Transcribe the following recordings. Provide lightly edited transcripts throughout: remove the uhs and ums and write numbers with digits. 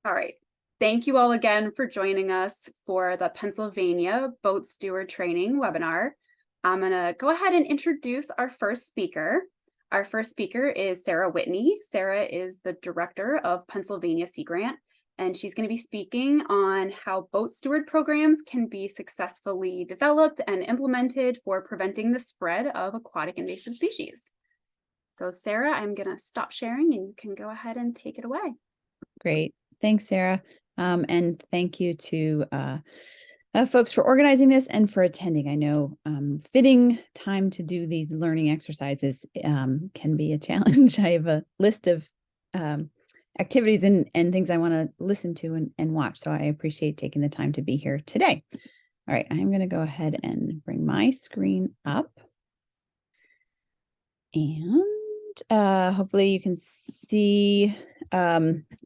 All right. Thank you all again for joining us for the Pennsylvania Boat Steward Training webinar. I'm going to go ahead and introduce our first speaker. Our first speaker is Sarah Whitney. Sarah is the director of Pennsylvania Sea Grant, and she's going to be speaking on how boat steward programs can be successfully developed and implemented for preventing the spread of aquatic invasive species. So Sarah, I'm going to stop sharing and you can go ahead and take it away. Great. Thanks, Sarah. And thank you to folks for organizing this and for attending. I know fitting time to do these learning exercises can be a challenge. I have a list of activities and things I want to listen to and watch. So I appreciate taking the time to be here today. All right, I'm going to go ahead and bring my screen up. And hopefully you can see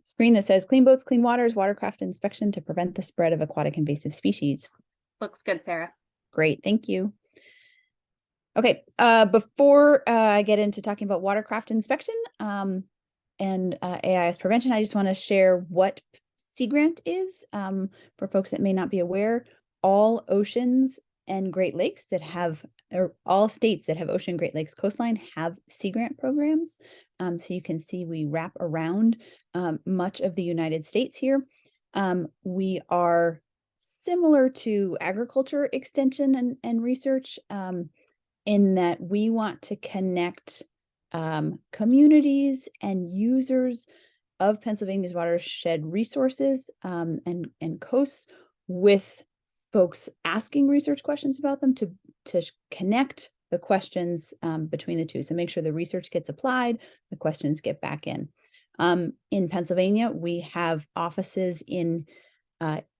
screen that says Clean Boats, Clean Waters, Watercraft Inspection to prevent the spread of aquatic invasive species. Looks good, Sarah. Great, thank you. Okay, before I get into talking about watercraft inspection and AIS prevention, I just want to share what Sea Grant is for folks that may not be aware. All oceans and Great Lakes that have, or all states that have ocean Great Lakes coastline have Sea Grant programs. So you can see we wrap around much of the United States here. We are similar to agriculture extension and research in that we want to connect communities and users of Pennsylvania's watershed resources and coasts with folks asking research questions about them to connect the questions between the two. So make sure the research gets applied, the questions get back in. In Pennsylvania, we have offices in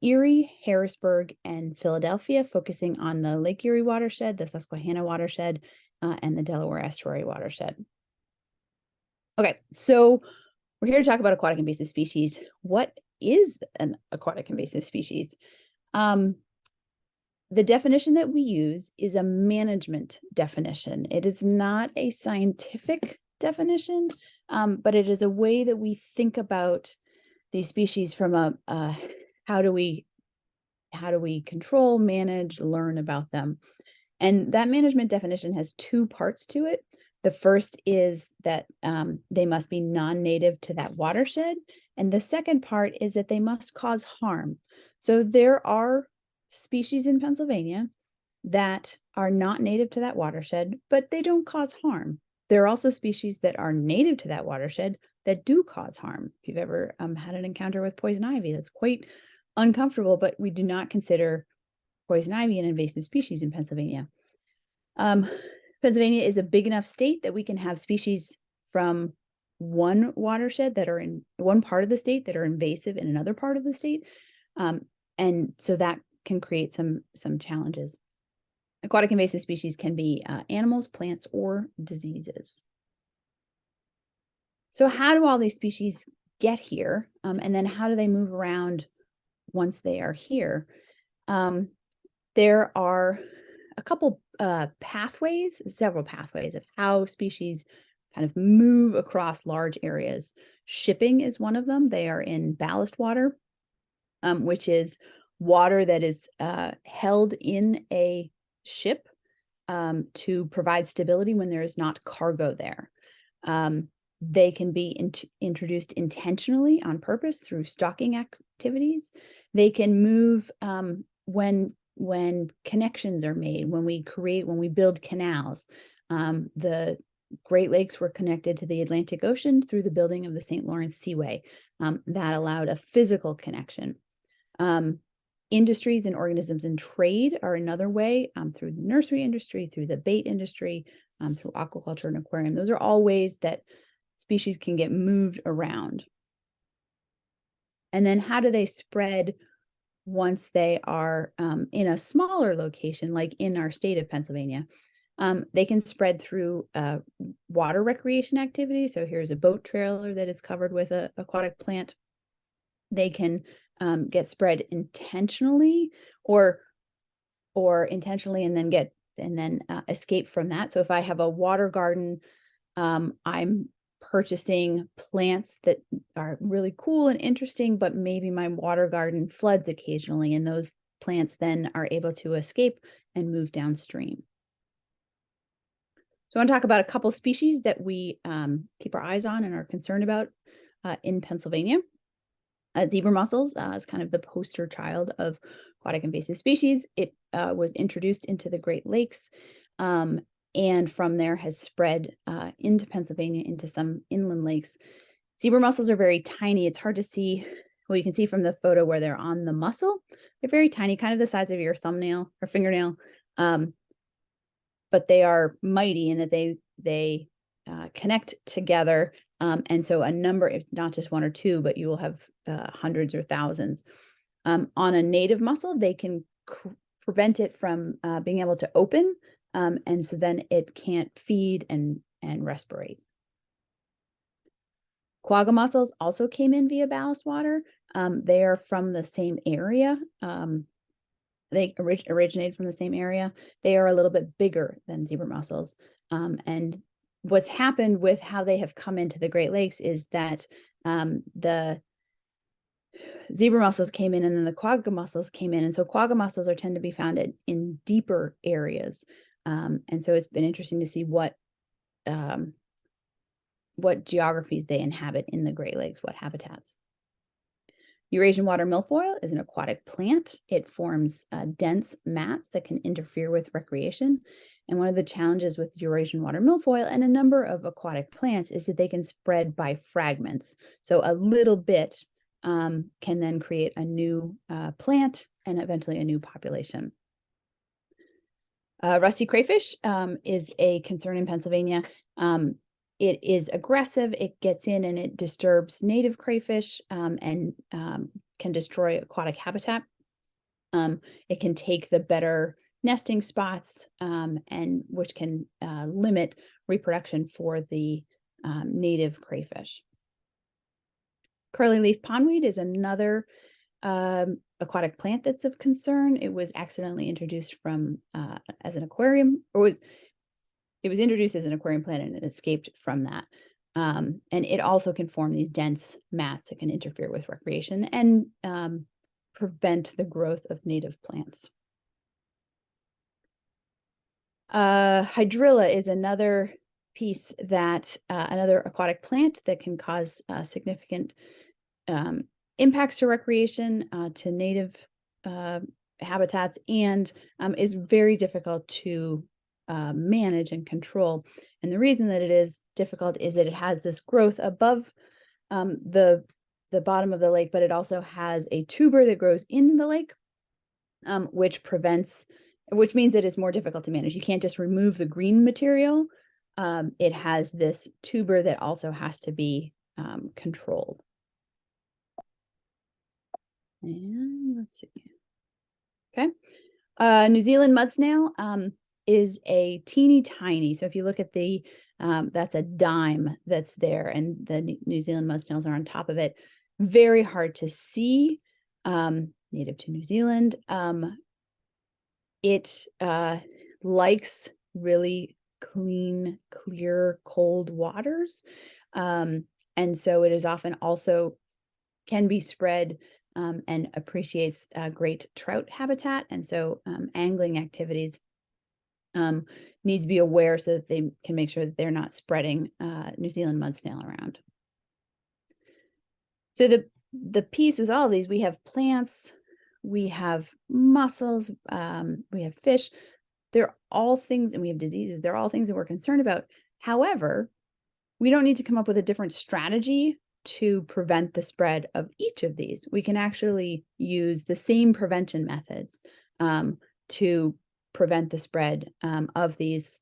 Erie, Harrisburg, and Philadelphia, focusing on the Lake Erie watershed, the Susquehanna watershed, and the Delaware Estuary watershed. Okay, so we're here to talk about aquatic invasive species. What is an aquatic invasive species? The definition that we use is a management definition. It is not a scientific definition, but it is a way that we think about these species from a how do we control, manage, learn about them. And that management definition has two parts to it. The first is that they must be non-native to that watershed. And the second part is that they must cause harm. So there are species in Pennsylvania that are not native to that watershed, but they don't cause harm. There are also species that are native to that watershed that do cause harm. If you've ever had an encounter with poison ivy, that's quite uncomfortable, but we do not consider poison ivy an invasive species in Pennsylvania. Pennsylvania is a big enough state that we can have species from one watershed that are in one part of the state that are invasive in another part of the state. And so that can create some challenges. Aquatic invasive species can be animals, plants, or diseases. So how do all these species get here? And then how do they move around once they are here? There are a couple pathways, several pathways of how species kind of move across large areas. Shipping is one of them. They are in ballast water, which is water that is held in a ship to provide stability when there is not cargo there. They can be introduced intentionally on purpose through stocking activities. They can move when connections are made, when we build canals. The Great Lakes were connected to the Atlantic Ocean through the building of the St. Lawrence Seaway. That allowed a physical connection. Industries and organisms in trade are another way, through the nursery industry, through the bait industry, through aquaculture and aquarium. Those are all ways that species can get moved around. And then how do they spread once they are in a smaller location, like in our state of Pennsylvania? They can spread through water recreation activities. So here's a boat trailer that is covered with an aquatic plant. They can get spread intentionally or intentionally and then escape from that. So if I have a water garden, I'm purchasing plants that are really cool and interesting, but maybe my water garden floods occasionally, and those plants then are able to escape and move downstream. So I want to talk about a couple species that we keep our eyes on and are concerned about in Pennsylvania. Zebra mussels is kind of the poster child of aquatic invasive species. It was introduced into the Great Lakes, and from there has spread into Pennsylvania, into some inland lakes. Zebra mussels are very tiny. It's hard to see. Well, you can see from the photo where they're on the mussel. They're very tiny, kind of the size of your thumbnail or fingernail, but they are mighty in that they connect together. And so a number, if not just one or two, but you will have hundreds or thousands. On a native mussel, they can prevent it from being able to open. And so then it can't feed and respirate. Quagga mussels also came in via ballast water. They are from the same area. They originated from the same area. They are a little bit bigger than zebra mussels. And what's happened with how they have come into the Great Lakes is that the zebra mussels came in and then the quagga mussels came in. And so quagga mussels tend to be found in deeper areas. And so it's been interesting to see what geographies they inhabit in the Great Lakes, what habitats. Eurasian water milfoil is an aquatic plant. It forms dense mats that can interfere with recreation. And one of the challenges with Eurasian water milfoil and a number of aquatic plants is that they can spread by fragments. So a little bit can then create a new plant and eventually a new population. Rusty crayfish is a concern in Pennsylvania. It is aggressive. It gets in and it disturbs native crayfish and can destroy aquatic habitat. It can take the better nesting spots and which can limit reproduction for the native crayfish. Curly leaf pondweed is another aquatic plant that's of concern. It was accidentally introduced from as an aquarium, or it was introduced as an aquarium plant and it escaped from that. And it also can form these dense mats that can interfere with recreation and prevent the growth of native plants. Hydrilla is another piece that, another aquatic plant that can cause significant impacts to recreation, to native habitats, and is very difficult to manage and control. And the reason that it is difficult is that it has this growth above the bottom of the lake, but it also has a tuber that grows in the lake, which means that it's more difficult to manage. You can't just remove the green material. It has this tuber that also has to be controlled. And let's see. Okay. New Zealand mud snail is a teeny tiny. So if you look at the, that's a dime that's there, and the New Zealand mud snails are on top of it. Very hard to see, native to New Zealand. It likes really clean, clear, cold waters. And so it is often also can be spread and appreciates great trout habitat. And so angling activities needs to be aware so that they can make sure that they're not spreading New Zealand mud snail around. So the piece with all of these, we have plants, we have mussels, we have fish. They're all things, and we have diseases. They're all things that we're concerned about. However, we don't need to come up with a different strategy to prevent the spread of each of these. We can actually use the same prevention methods to prevent the spread of these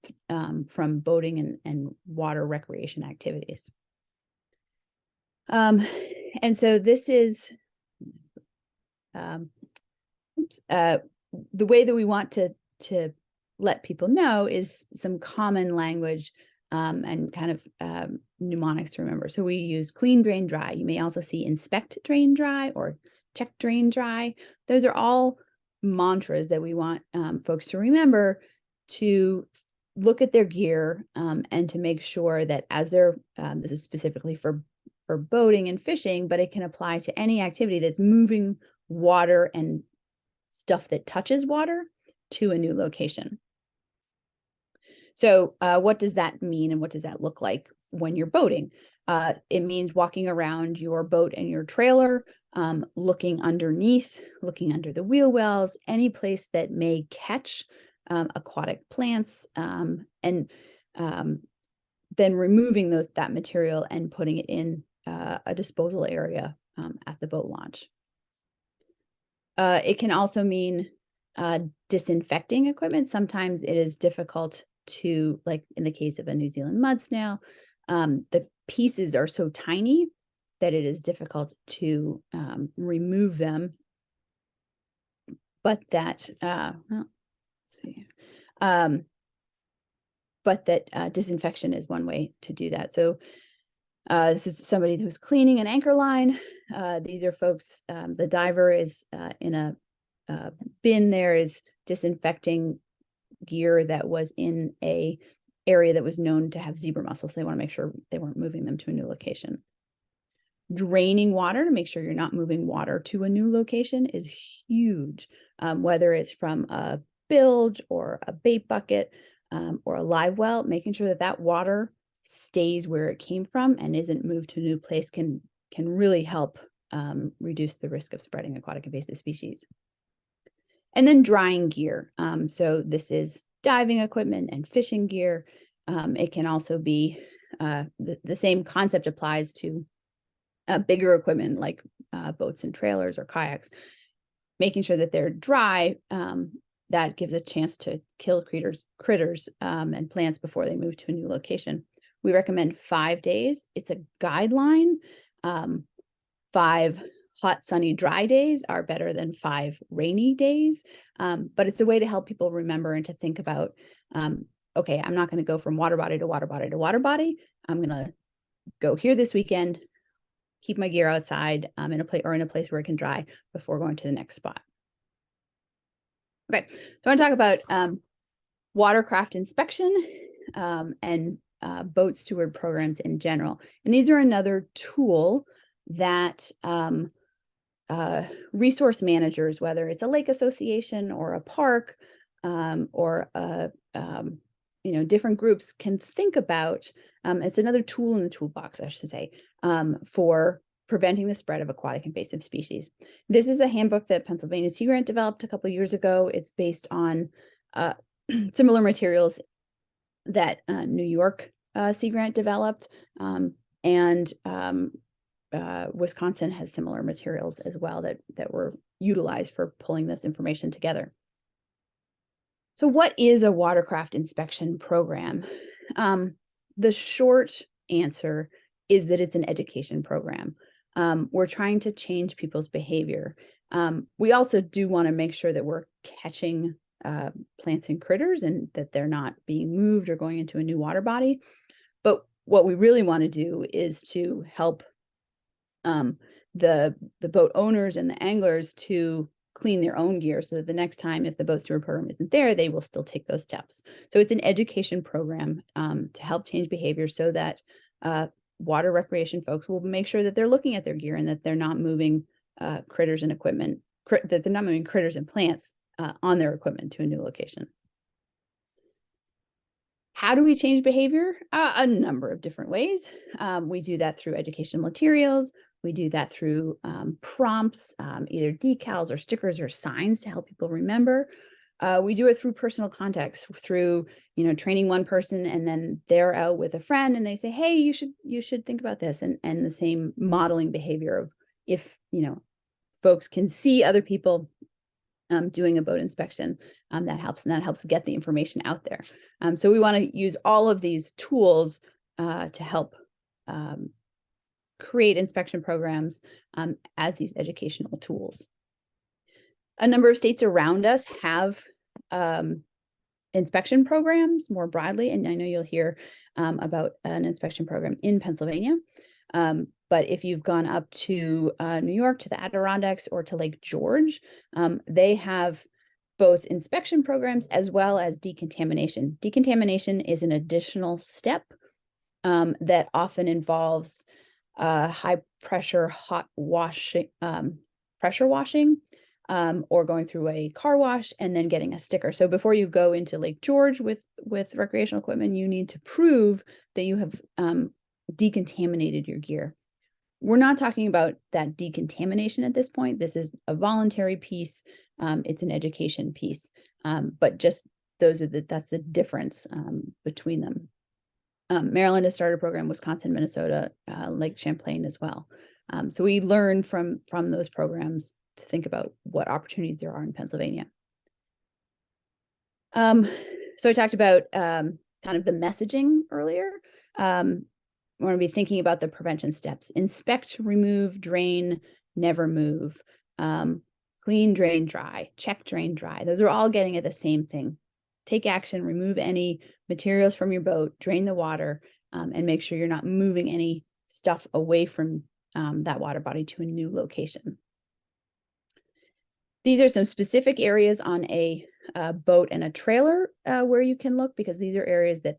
from boating and water recreation activities. And so this is the way that we want to let people know is some common language and kind of mnemonics to remember. So we use clean, drain, dry. You may also see inspect, drain, dry, or check, drain, dry. Those are all mantras that we want folks to remember to look at their gear and to make sure that as they're, this is specifically for boating and fishing, but it can apply to any activity that's moving water and stuff that touches water to a new location. So what does that mean and what does that look like when you're boating? It means walking around your boat and your trailer, looking underneath, looking under the wheel wells, any place that may catch aquatic plants, and then removing that material and putting it in a disposal area at the boat launch. It can also mean disinfecting equipment. Sometimes it is difficult to, like in the case of a New Zealand mud snail, the pieces are so tiny that it is difficult to remove them. But that, let's see. But that disinfection is one way to do that. So this is somebody who's cleaning an anchor line. These are folks, the diver is in a bin there, is disinfecting gear that was in a area that was known to have zebra mussels. So they want to make sure they weren't moving them to a new location. Draining water to make sure you're not moving water to a new location is huge, whether it's from a bilge or a bait bucket or a live well. Making sure that that water stays where it came from and isn't moved to a new place can really help reduce the risk of spreading aquatic invasive species. And then drying gear. So this is diving equipment and fishing gear. It can also be the same concept applies to bigger equipment like boats and trailers or kayaks. Making sure that they're dry, that gives a chance to kill critters and plants before they move to a new location. We recommend 5 days. It's a guideline. 5 hot, sunny, dry days are better than 5 rainy days. But it's a way to help people remember and to think about, okay, I'm not going to go from water body to water body to water body. I'm going to go here this weekend, keep my gear outside in a place where it can dry before going to the next spot. Okay, so I want to talk about watercraft inspection and boat steward programs in general. And these are another tool that resource managers, whether it's a lake association or a park or different groups, can think about. It's another tool in the toolbox, I should say, for preventing the spread of aquatic invasive species. This is a handbook that Pennsylvania Sea Grant developed a couple of years ago. It's based on similar materials that New York Sea Grant developed, and Wisconsin has similar materials as well that were utilized for pulling this information together. So what is a watercraft inspection program? The short answer is that it's an education program. We're trying to change people's behavior. We also do want to make sure that we're catching plants and critters and that they're not being moved or going into a new water body. But what we really want to do is to help the boat owners and the anglers to clean their own gear so that the next time, if the boat steward program isn't there, they will still take those steps. So it's an education program to help change behavior so that water recreation folks will make sure that they're looking at their gear and that they're not moving critters and equipment, that they're not moving critters and plants on their equipment to a new location. How do we change behavior? A number of different ways. We do that through educational materials. We do that through prompts, either decals or stickers or signs to help people remember. We do it through personal context, through training one person and then they're out with a friend and they say, hey, you should think about this, and the same modeling behavior of if folks can see other people doing a boat inspection, that helps get the information out there. So we want to use all of these tools to help create inspection programs as these educational tools. A number of states around us have inspection programs more broadly, and I know you'll hear about an inspection program in Pennsylvania. But if you've gone up to New York, to the Adirondacks, or to Lake George, they have both inspection programs as well as decontamination. Decontamination is an additional step that often involves high pressure hot washing, pressure washing, or going through a car wash and then getting a sticker. So before you go into Lake George with recreational equipment, you need to prove that you have decontaminated your gear. We're not talking about that decontamination at this point. This is a voluntary piece. It's an education piece, but just that's the difference between them. Maryland has started a program, Wisconsin, Minnesota, Lake Champlain as well. So we learn from those programs to think about what opportunities there are in Pennsylvania. So I talked about kind of the messaging earlier. We're going to be thinking about the prevention steps: inspect, remove, drain, never move, clean, drain, dry, check, drain, dry. Those are all getting at the same thing. Take action, remove any materials from your boat, drain the water, and make sure you're not moving any stuff away from that water body to a new location. These are some specific areas on a boat and a trailer where you can look, because these are areas that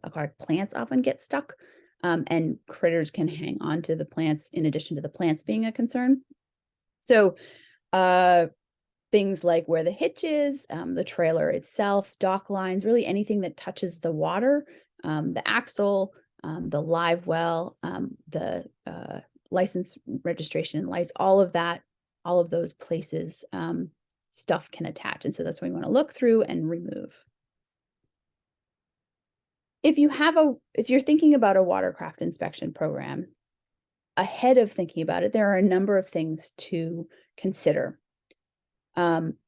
aquatic plants often get stuck, and critters can hang on to the plants in addition to the plants being a concern. So things like where the hitch is, the trailer itself, dock lines, really anything that touches the water, the axle, the live well, the license registration and lights, all of that, all of those places, stuff can attach. And so that's what we want to look through and remove. If you're thinking about a watercraft inspection program, ahead of thinking about it, there are a number of things to consider. Who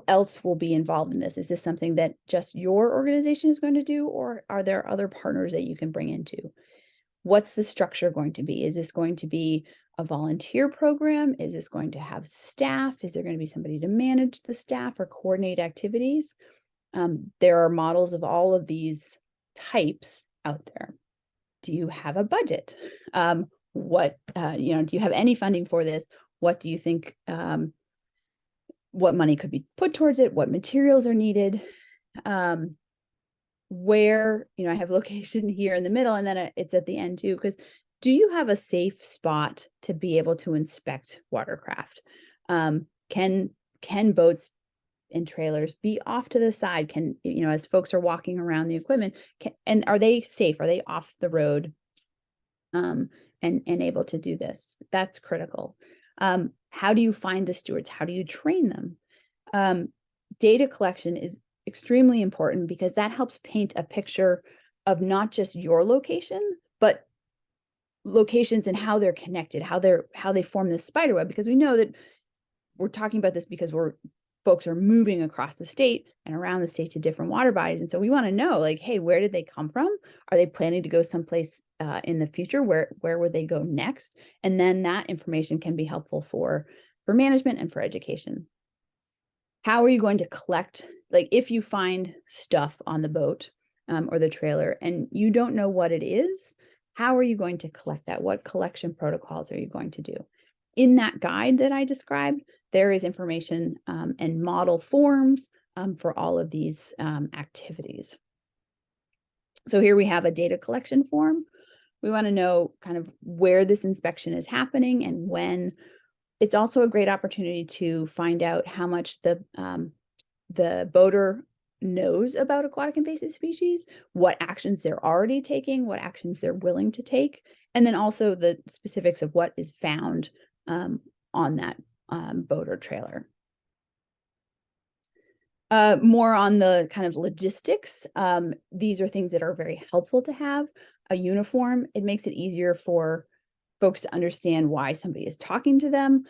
else will be involved in this? Is this something that just your organization is going to do, or are there other partners that you can bring into? What's the structure going to be? Is this going to be a volunteer program? Is this going to have staff? Is there going to be somebody to manage the staff or coordinate activities? There are models of all of these types out there. Do you have a budget? Do you have any funding for this? What do you think? What money could be put towards it? What materials are needed? Where, I have location here in the middle, and then it's at the end too, because do you have a safe spot to be able to inspect watercraft? Can boats and trailers be off to the side? Can, as folks are walking around the equipment, and are they safe? Are they off the road and able to do this? That's critical. How do you find the stewards? How do you train them? Data collection is extremely important, because that helps paint a picture of not just your location, but locations and how they're connected, how they form this spider web. Because we know that we're talking about this because folks are moving across the state and around the state to different water bodies. And so we want to know, like, hey, where did they come from? Are they planning to go someplace in the future? Where would they go next? And then that information can be helpful for management and for education. How are you going to collect, like, if you find stuff on the boat or the trailer and you don't know what it is, how are you going to collect that? What collection protocols are you going to do? In that guide that I described, there is information and model forms for all of these activities. So here we have a data collection form. We want to know kind of where this inspection is happening and when. It's also a great opportunity to find out how much the boater knows about aquatic invasive species, what actions they're already taking, what actions they're willing to take, and then also the specifics of what is found on that boat or trailer. More on the kind of logistics. These are things that are very helpful to have. A uniform, it makes it easier for folks to understand why somebody is talking to them.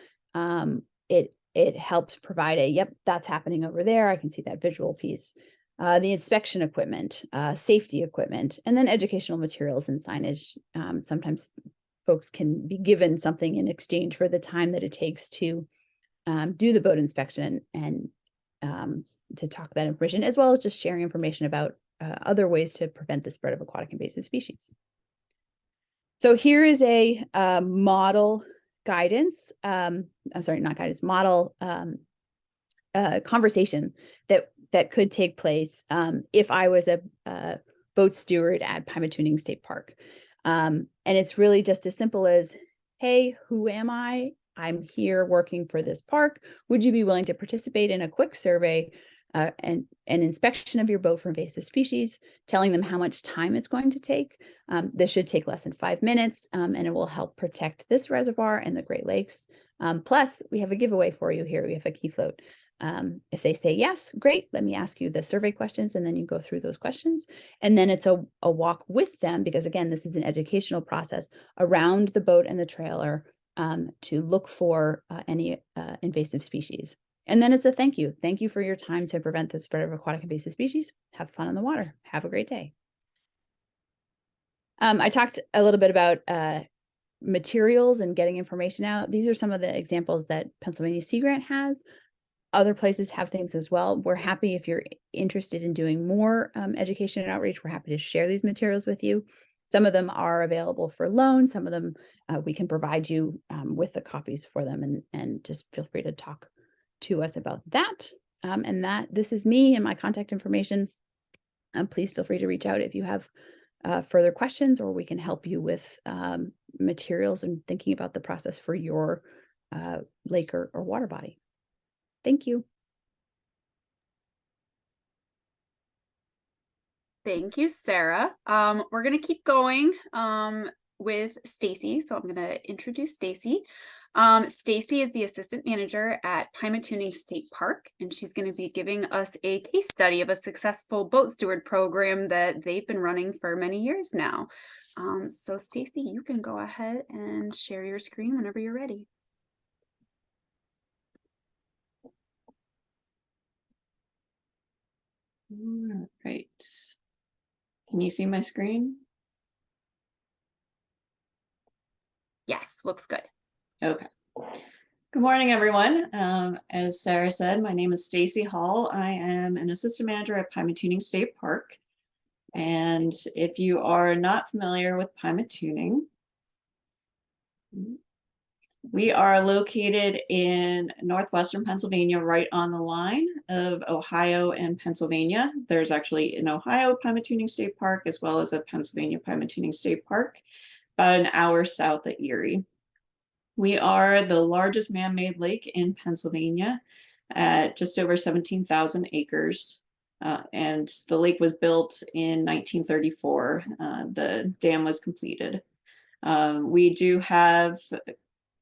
It helps provide yep, that's happening over there. I can see that visual piece. The inspection equipment, safety equipment, and then educational materials and signage. Sometimes folks can be given something in exchange for the time that it takes to do the boat inspection and to talk that information, as well as just sharing information about other ways to prevent the spread of aquatic invasive species. So here is a model guidance. I'm sorry, not guidance, model conversation that could take place if I was a boat steward at Pymatuning State Park. And it's really just as simple as, hey, who am I? I'm here working for this park. Would you be willing to participate in a quick survey and an inspection of your boat for invasive species, telling them how much time it's going to take? This should take less than 5 minutes, and it will help protect this reservoir and the Great Lakes. Plus, we have a giveaway for you here. We have a key float. If they say yes, great, let me ask you the survey questions, and then you go through those questions. And then it's a walk with them, because again, this is an educational process around the boat and the trailer to look for any invasive species. And then it's a thank you. Thank you for your time to prevent the spread of aquatic invasive species. Have fun on the water. Have a great day. I talked a little bit about materials and getting information out. These are some of the examples that Pennsylvania Sea Grant has. Other places have things as well. We're happy if you're interested in doing more education and outreach. We're happy to share these materials with you. Some of them are available for loan. Some of them we can provide you with the copies for them, and just feel free to talk to us about that. And this is me and my contact information. Please feel free to reach out if you have further questions, or we can help you with materials and thinking about the process for your lake or water body. Thank you. Thank you, Sarah. We're going to keep going with Stacy. So I'm going to introduce Stacy. Stacy is the assistant manager at Pymatuning State Park, and she's going to be giving us a case study of a successful boat steward program that they've been running for many years now. So Stacy, you can go ahead and share your screen whenever you're ready. All right. Can you see my screen? Yes, looks good. Okay. Good morning, everyone. As Sarah said, my name is Stacy Hall. I am an assistant manager at Pymatuning State Park. And if you are not familiar with Pymatuning, we are located in northwestern Pennsylvania, right on the line of Ohio and Pennsylvania. There's actually an Ohio Pymatuning State Park, as well as a Pennsylvania Pymatuning State Park, about an hour south of Erie. We are the largest man-made lake in Pennsylvania at just over 17,000 acres. And the lake was built in 1934. The dam was completed. We do have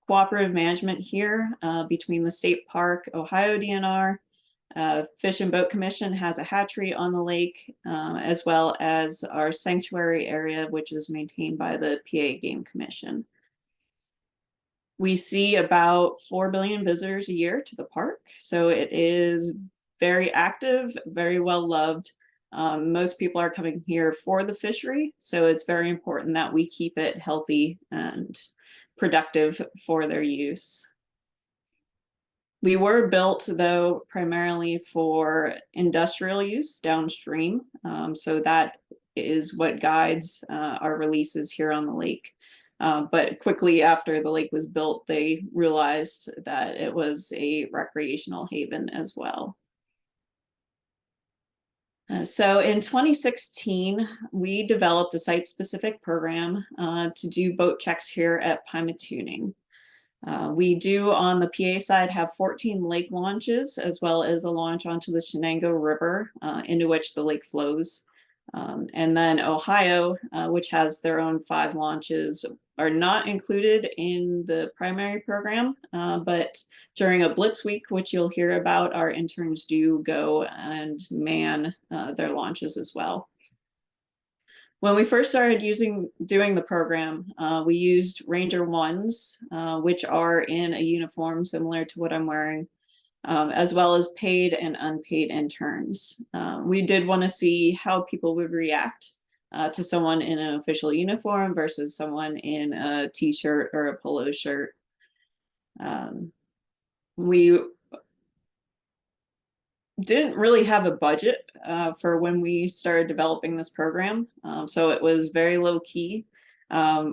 cooperative management here between the state park, Ohio DNR, Fish and Boat Commission has a hatchery on the lake, as well as our sanctuary area, which is maintained by the PA Game Commission. We see about 4 billion visitors a year to the park, so it is very active, very well loved. Most people are coming here for the fishery, so it's very important that we keep it healthy and productive for their use. We were built, though, primarily for industrial use downstream, so that is what guides our releases here on the lake. But quickly after the lake was built, they realized that it was a recreational haven as well. So in 2016, we developed a site-specific program to do boat checks here at Pymatuning. We do, on the PA side, have 14 lake launches, as well as a launch onto the Shenango River, into which the lake flows. And then Ohio, which has their own 5 launches, are not included in the primary program, but during a Blitz Week, which you'll hear about, our interns do go and man their launches as well. When we first started doing the program, we used Ranger 1s, which are in a uniform similar to what I'm wearing, as well as paid and unpaid interns. We did want to see how people would react to someone in an official uniform versus someone in a t-shirt or a polo shirt. We didn't really have a budget for when we started developing this program, so it was very low key.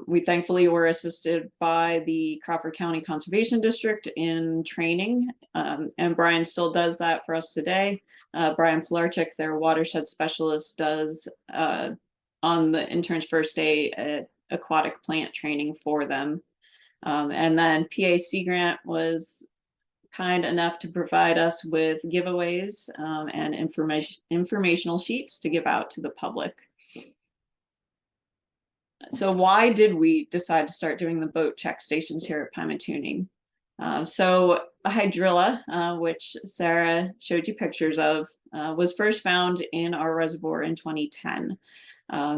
We thankfully were assisted by the Crawford County Conservation District in training, and Brian still does that for us today. Brian Pilarczyk, their watershed specialist, does on the intern's first day aquatic plant training for them. And then PA Sea Grant was kind enough to provide us with giveaways and informational sheets to give out to the public. So why did we decide to start doing the boat check stations here at Pymatuning? So a hydrilla, which Sarah showed you pictures of, was first found in our reservoir in 2010.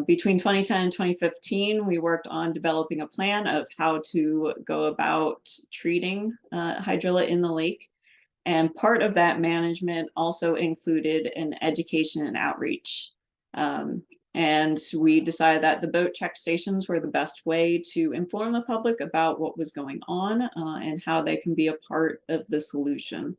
Between 2010 and 2015, we worked on developing a plan of how to go about treating hydrilla in the lake. And part of that management also included an education and outreach. And we decided that the boat check stations were the best way to inform the public about what was going on and how they can be a part of the solution.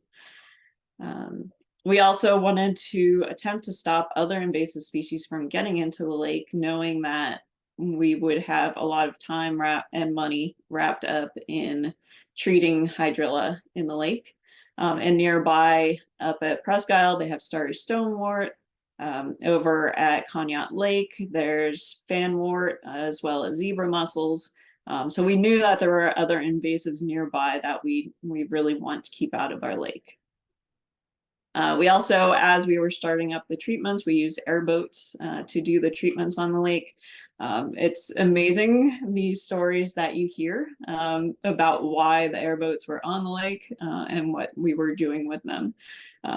We also wanted to attempt to stop other invasive species from getting into the lake, knowing that we would have a lot of time and money wrapped up in treating hydrilla in the lake. And nearby up at Presque Isle, they have starry stonewort. Over at Conneaut Lake, there's fanwort as well as zebra mussels. So we knew that there were other invasives nearby that we really want to keep out of our lake. We also, as we were starting up the treatments, we use airboats to do the treatments on the lake. It's amazing the stories that you hear about why the airboats were on the lake and what we were doing with them.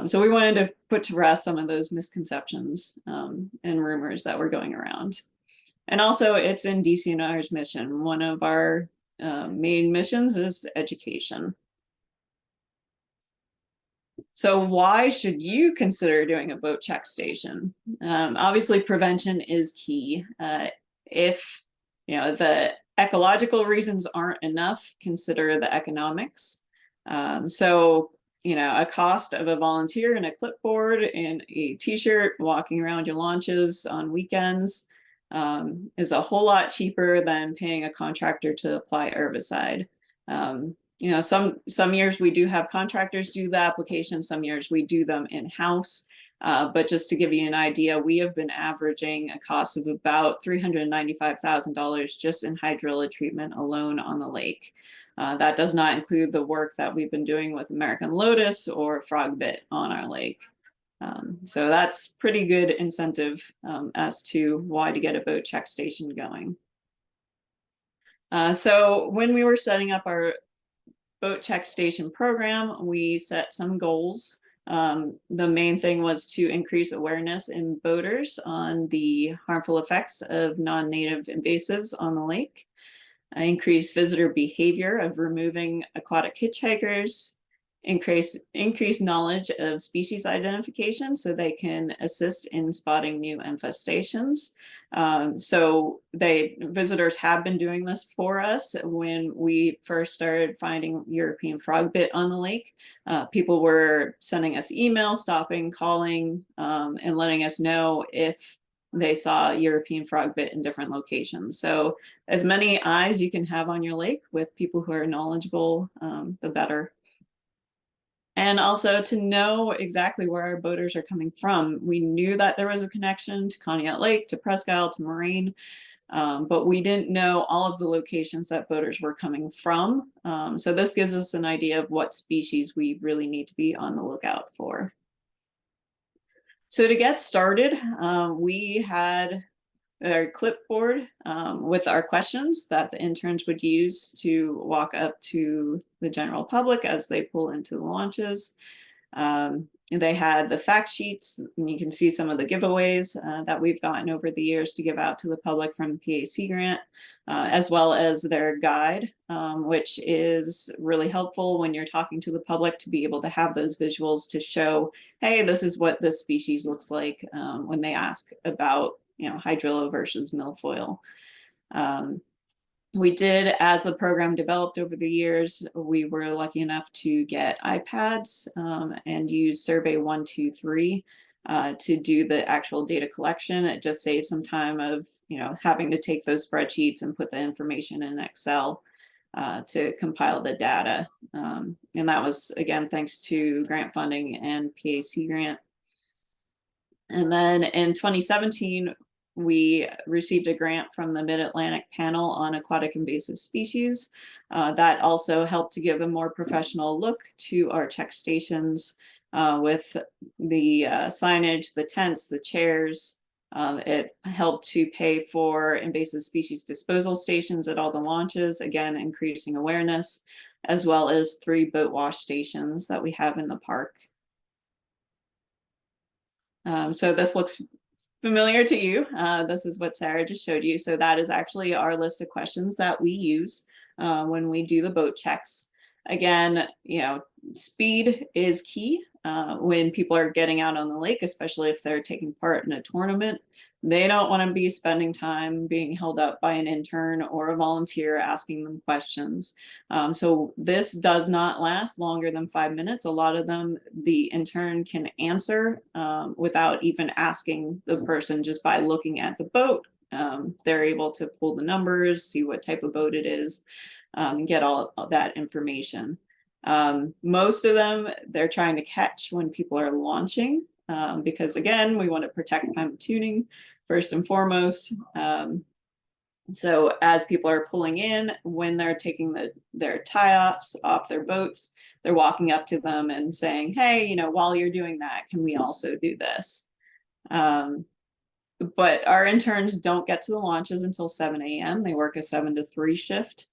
So we wanted to put to rest some of those misconceptions and rumors that were going around. And also it's in DCNR's mission. One of our main missions is education. So why should you consider doing a boat check station? Obviously, prevention is key. If the ecological reasons aren't enough, consider the economics. So a cost of a volunteer and a clipboard and a t-shirt walking around your launches on weekends is a whole lot cheaper than paying a contractor to apply herbicide. Some years we do have contractors do the application, some years we do them in-house. But just to give you an idea, we have been averaging a cost of about $395,000 just in hydrilla treatment alone on the lake. That does not include the work that we've been doing with American lotus or frogbit on our lake. So that's pretty good incentive as to why to get a boat check station going. So when we were setting up our boat check station program, we set some goals. The main thing was to increase awareness in boaters on the harmful effects of non-native invasives on the lake, increase visitor behavior of removing aquatic hitchhikers, increase knowledge of species identification so they can assist in spotting new infestations. So visitors have been doing this for us. When we first started finding European frogbit on the lake, people were sending us emails, stopping, calling, and letting us know if they saw European frogbit in different locations. So as many eyes you can have on your lake with people who are knowledgeable, the better. And also to know exactly where our boaters are coming from. We knew that there was a connection to Conneaut Lake, to Presque Isle, to Moraine, but we didn't know all of the locations that boaters were coming from. So this gives us an idea of what species we really need to be on the lookout for. So to get started, we had our clipboard with our questions that the interns would use to walk up to the general public as they pull into the launches. They had the fact sheets, and you can see some of the giveaways that we've gotten over the years to give out to the public from PA Sea Grant, as well as their guide, which is really helpful when you're talking to the public to be able to have those visuals to show, hey, this is what this species looks like when they ask about hydrilla versus milfoil. We did, as the program developed over the years, we were lucky enough to get iPads and use Survey 123. to do the actual data collection. It just saves some time of, having to take those spreadsheets and put the information in Excel to compile the data. And that was, again, thanks to grant funding and PAC grant. And then in 2017, we received a grant from the Mid-Atlantic Panel on Aquatic Invasive Species. That also helped to give a more professional look to our check stations with the signage, the tents, the chairs. It helped to pay for invasive species disposal stations at all the launches, again, increasing awareness, as well as 3 boat wash stations that we have in the park. So this looks familiar to you. This is what Sarah just showed you. So that is actually our list of questions that we use when we do the boat checks. Again, speed is key when people are getting out on the lake, especially if they're taking part in a tournament. They don't want to be spending time being held up by an intern or a volunteer asking them questions. So this does not last longer than 5 minutes. A lot of them, the intern can answer without even asking the person, just by looking at the boat. They're able to pull the numbers, see what type of boat it is, and get all that information. Most of them, they're trying to catch when people are launching, because again, we want to protect climate tuning first and foremost. So as people are pulling in, when they're taking their tie-offs off their boats, they're walking up to them and saying, hey, while you're doing that, can we also do this? But our interns don't get to the launches until 7 a.m. They work a 7 to 3 shift.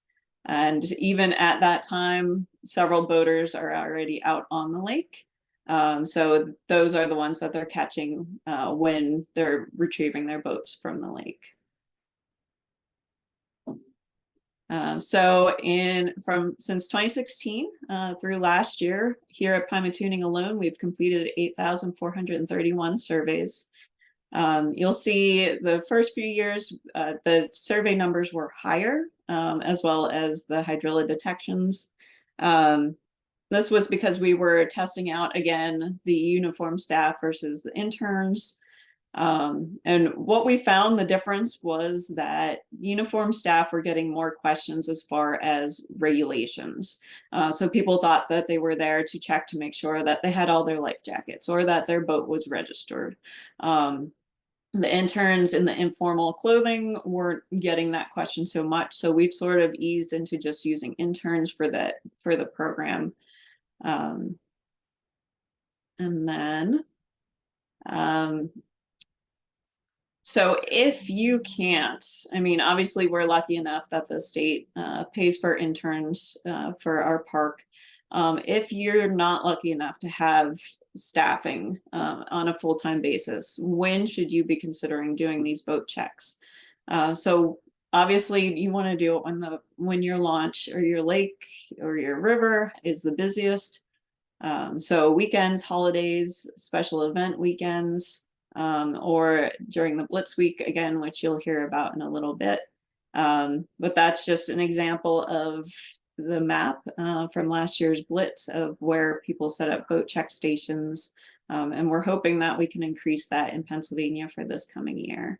And even at that time, several boaters are already out on the lake. So those are the ones that they're catching when they're retrieving their boats from the lake. Since 2016 through last year, here at Pima Tuning alone, we've completed 8,431 surveys. You'll see the first few years, the survey numbers were higher, as well as the hydrilla detections. This was because we were testing out, again, the uniform staff versus the interns. And what we found, the difference was that uniform staff were getting more questions as far as regulations. So people thought that they were there to check to make sure that they had all their life jackets or that their boat was registered. The interns in the informal clothing weren't getting that question so much. So we've sort of eased into just using interns for the program. And then, so if you can't, obviously we're lucky enough that the state pays for interns for our park. If you're not lucky enough to have staffing on a full-time basis, when should you be considering doing these boat checks? So obviously you want to do it when your launch or your lake or your river is the busiest. So weekends, holidays, special event weekends, or during the Blitz week, again, which you'll hear about in a little bit. But that's just an example of the map from last year's Blitz of where people set up boat check stations. And we're hoping that we can increase that in Pennsylvania for this coming year.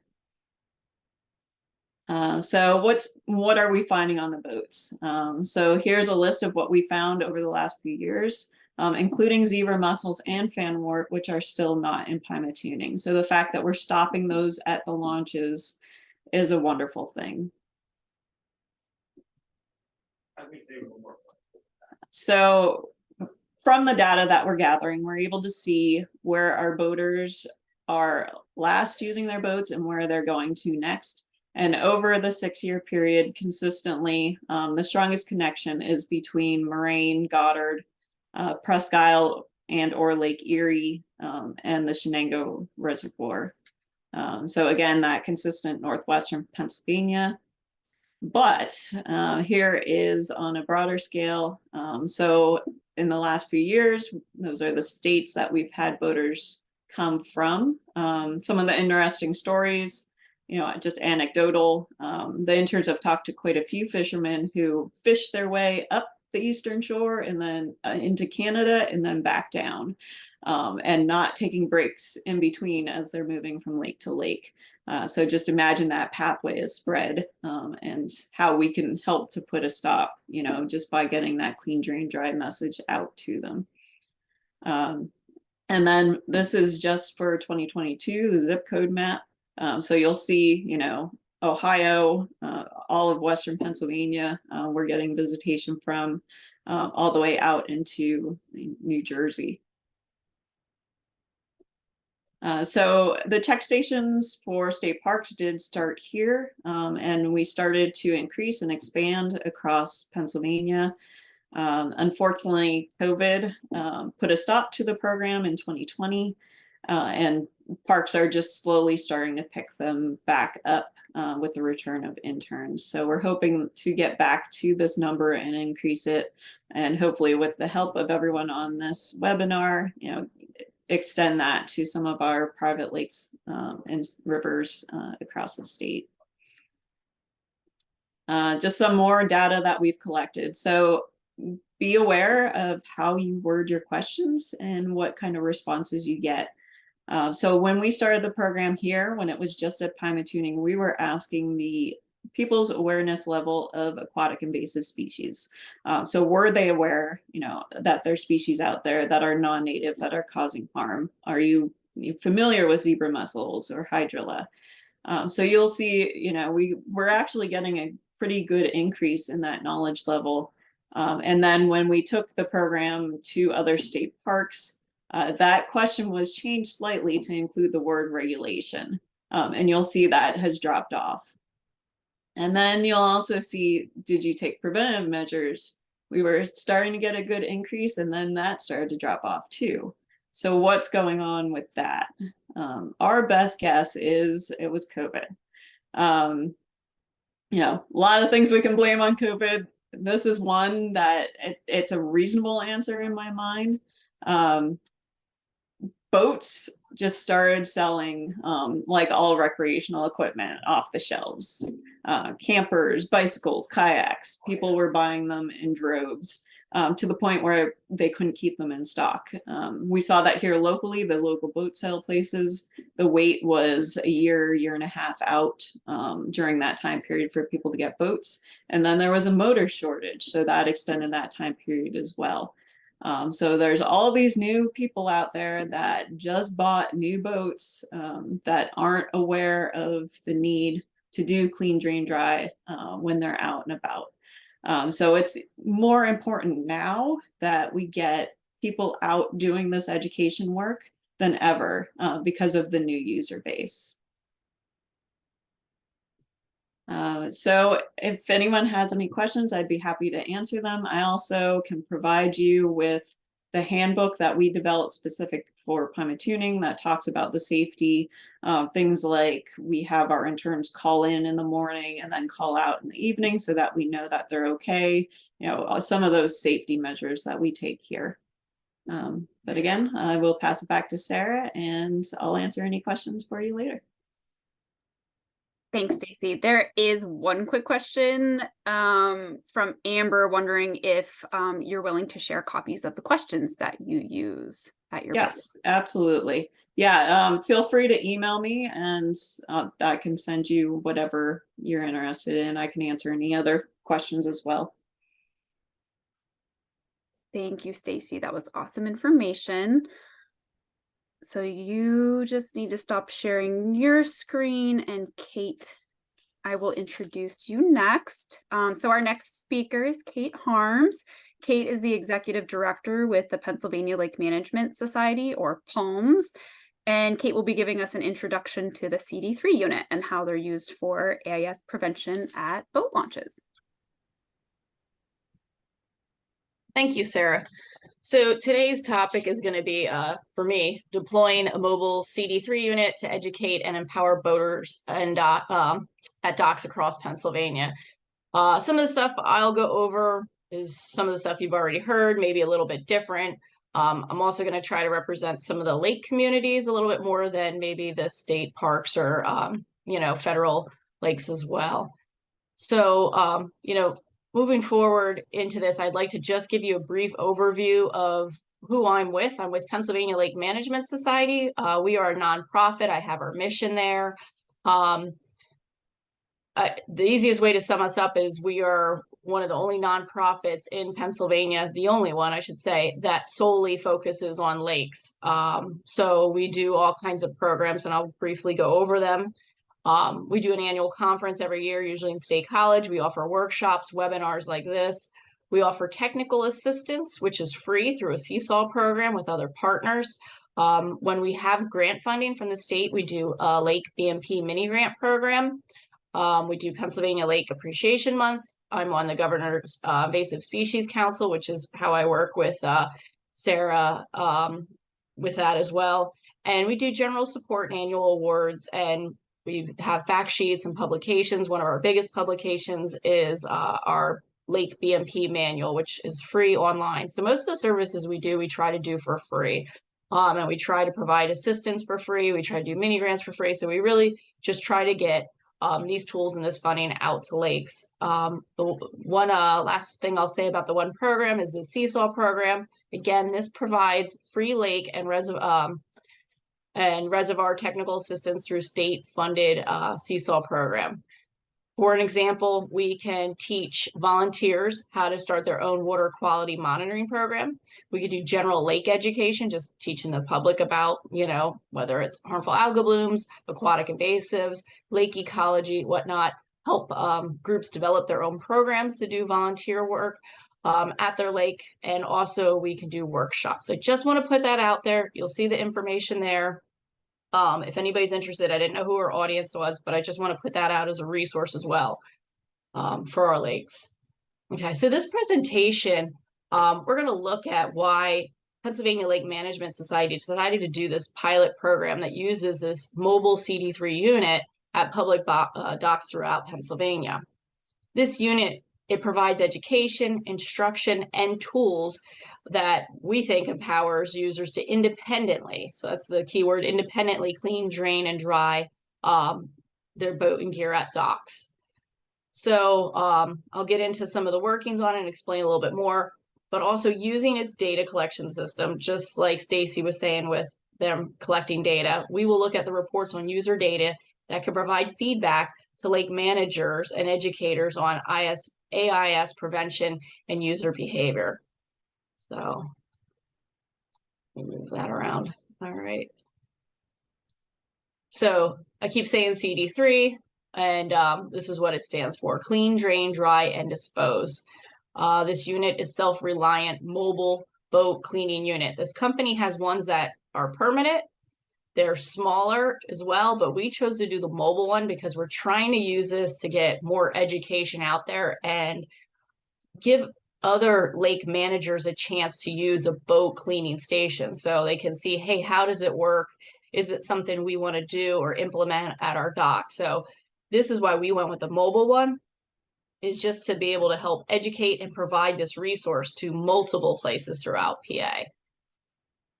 So what are we finding on the boats? So here's a list of what we found over the last few years, including zebra mussels and fanwort, which are still not in Pima tuning. So the fact that we're stopping those at the launches is a wonderful thing. So from the data that we're gathering, we're able to see where our boaters are last using their boats and where they're going to next. And over the 6-year period, consistently, the strongest connection is between Moraine, Goddard, Presque Isle, and or Lake Erie, and the Shenango Reservoir. So again, that consistent northwestern Pennsylvania. But here is on a broader scale. So in the last few years, those are the states that we've had boaters come from. Some of the interesting stories, just anecdotal. The interns have talked to quite a few fishermen who fished their way up the eastern shore and then into Canada and then back down, and not taking breaks in between as they're moving from lake to lake. So just imagine that pathway is spread, and how we can help to put a stop, just by getting that clean, drain, dry message out to them. And then this is just for 2022, the zip code map. So you'll see, Ohio, all of Western Pennsylvania, we're getting visitation from, all the way out into New Jersey. So the check stations for state parks did start here, and we started to increase and expand across Pennsylvania. Unfortunately, COVID put a stop to the program in 2020, and parks are just slowly starting to pick them back up with the return of interns. So we're hoping to get back to this number and increase it, and hopefully with the help of everyone on this webinar, extend that to some of our private lakes and rivers across the state. Just some more data that we've collected. So be aware of how you word your questions and what kind of responses you get. So when we started the program here, when it was just at Pymatuning, we were asking the people's awareness level of aquatic invasive species. So were they aware, that there's species out there that are non-native that are causing harm? Are you familiar with zebra mussels or hydrilla? So you'll see, we're actually getting a pretty good increase in that knowledge level. And then when we took the program to other state parks, that question was changed slightly to include the word regulation. And you'll see that has dropped off. And then you'll also see, did you take preventative measures? We were starting to get a good increase, and then that started to drop off too. So what's going on with that? Our best guess is it was COVID. A lot of things we can blame on COVID. This is one that it's a reasonable answer in my mind. Boats just started selling like all recreational equipment off the shelves. Campers, bicycles, kayaks, people were buying them in droves, to the point where they couldn't keep them in stock. We saw that here locally, the local boat sale places, the wait was a year and a half out during that time period for people to get boats. And then there was a motor shortage, so that extended that time period as well. So there's all these new people out there that just bought new boats that aren't aware of the need to do clean, drain, dry when they're out and about. So it's more important now that we get people out doing this education work than ever because of the new user base. So if anyone has any questions, I'd be happy to answer them. I also can provide you with the handbook that we developed specific for Pymatuning that talks about the safety, things like we have our interns call in the morning and then call out in the evening so that we know that they're okay. Some of those safety measures that we take here. But again, I will pass it back to Sarah and I'll answer any questions for you later. Thanks, Stacy. There is one quick question from Amber wondering if you're willing to share copies of the questions that you use at your Yes, absolutely. Yeah, feel free to email me and I can send you whatever you're interested in. I can answer any other questions as well. Thank you, Stacy. That was awesome information. So you just need to stop sharing your screen, and Kate, I will introduce you next. So our next speaker is Kate Harms. Kate is the executive director with the Pennsylvania Lake Management Society, or PALMS. And Kate will be giving us an introduction to the CD3 unit and how they're used for AIS prevention at boat launches. Thank you, Sarah. So today's topic is going to be, for me, deploying a mobile CD3 unit to educate and empower boaters and at docks across Pennsylvania. Some of the stuff I'll go over is some of the stuff you've already heard, maybe a little bit different. I'm also going to try to represent some of the lake communities a little bit more than maybe the state parks or, federal lakes as well. So, moving forward into this, I'd like to just give you a brief overview of who I'm with. I'm with Pennsylvania Lake Management Society. We are a nonprofit. I have our mission there. The easiest way to sum us up is we are one of the only nonprofits in Pennsylvania, the only one, I should say, that solely focuses on lakes. So we do all kinds of programs, and I'll briefly go over them. We do an annual conference every year, usually in State College. We offer workshops, webinars like this. We offer technical assistance, which is free through a Seesaw program with other partners. When we have grant funding from the state, we do a Lake BMP mini grant program. We do Pennsylvania Lake Appreciation Month. I'm on the Governor's Invasive Species Council, which is how I work with Sarah with that as well. And we do general support and annual awards, and we have fact sheets and publications. One of our biggest publications is our Lake BMP manual, which is free online. So most of the services we do, we try to do for free. And we try to provide assistance for free. We try to do mini grants for free. So we really just try to get these tools and this funding out to lakes. The one last thing I'll say about the one program is the Seesaw program. Again, this provides free lake and reservoir technical assistance through state-funded Seesaw program. For an example, we can teach volunteers how to start their own water quality monitoring program. We could do general lake education, just teaching the public about, whether it's harmful algal blooms, aquatic invasives, lake ecology, whatnot, help groups develop their own programs to do volunteer work at their lake. And also we can do workshops. I just want to put that out there. You'll see the information there. If anybody's interested, I didn't know who our audience was, but I just want to put that out as a resource as well for our lakes. Okay, so this presentation, we're going to look at why Pennsylvania Lake Management Society decided to do this pilot program that uses this mobile CD3 unit at public docks throughout Pennsylvania. This unit, it provides education, instruction, and tools that we think empowers users to independently, so that's the key word, independently clean, drain, and dry their boat and gear at docks. So I'll get into some of the workings on it and explain a little bit more, but also using its data collection system, just like Stacy was saying with them collecting data, we will look at the reports on user data that can provide feedback to lake managers and educators on AIS prevention and user behavior. So let me move that around. All right. So I keep saying CD3, and this is what it stands for: clean, drain, dry, and dispose. This unit is self-reliant mobile boat cleaning unit. This company has ones that are permanent. They're smaller as well, but we chose to do the mobile one because we're trying to use this to get more education out there and give other lake managers a chance to use a boat cleaning station so they can see, hey, how does it work? Is it something we want to do or implement at our dock? So this is why we went with the mobile one, is just to be able to help educate and provide this resource to multiple places throughout PA.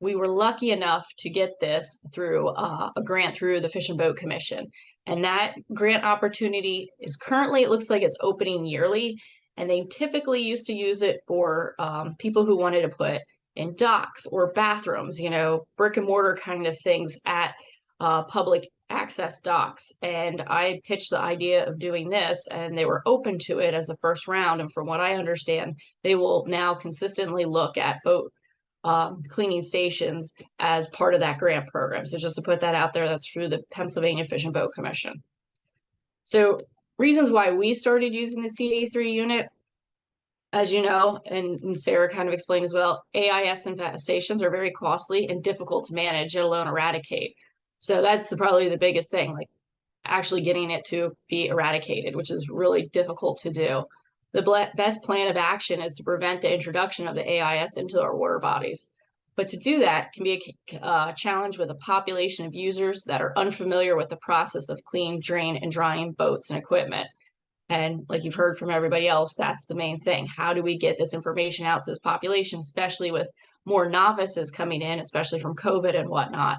We were lucky enough to get this through a grant through the Fish and Boat Commission. And that grant opportunity is currently, it looks like it's opening yearly. And they typically used to use it for people who wanted to put in docks or bathrooms, brick and mortar kind of things at public access docks. And I pitched the idea of doing this, and they were open to it as a first round. And from what I understand, they will now consistently look at boat cleaning stations as part of that grant program. So just to put that out there, that's through the Pennsylvania Fish and Boat Commission. So reasons why we started using the CD3 unit, as you know, and Sarah kind of explained as well, AIS infestations are very costly and difficult to manage, let alone eradicate. So that's probably the biggest thing, like actually getting it to be eradicated, which is really difficult to do. The best plan of action is to prevent the introduction of the AIS into our water bodies. But to do that can be a challenge with a population of users that are unfamiliar with the process of clean, drain, and drying boats and equipment. And like you've heard from everybody else, that's the main thing. How do we get this information out to this population, especially with more novices coming in, especially from COVID and whatnot?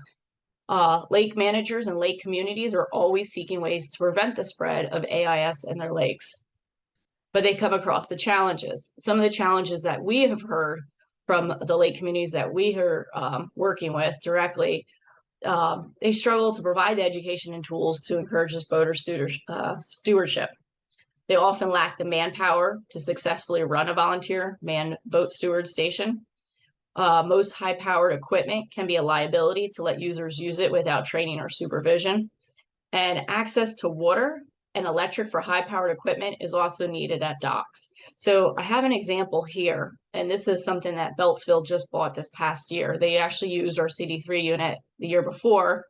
Lake managers and lake communities are always seeking ways to prevent the spread of AIS in their lakes. but they come across the challenges. Some of the challenges that we have heard from the lake communities that we are working with directly, they struggle to provide the education and tools to encourage this boater stewardship. They often lack the manpower to successfully run a volunteer manned boat steward station. Most high-powered equipment can be a liability to let users use it without training or supervision. And access to water and electric for high-powered equipment is also needed at docks. So I have an example here, and this is something that Beltsville just bought this past year. They actually used our CD3 unit the year before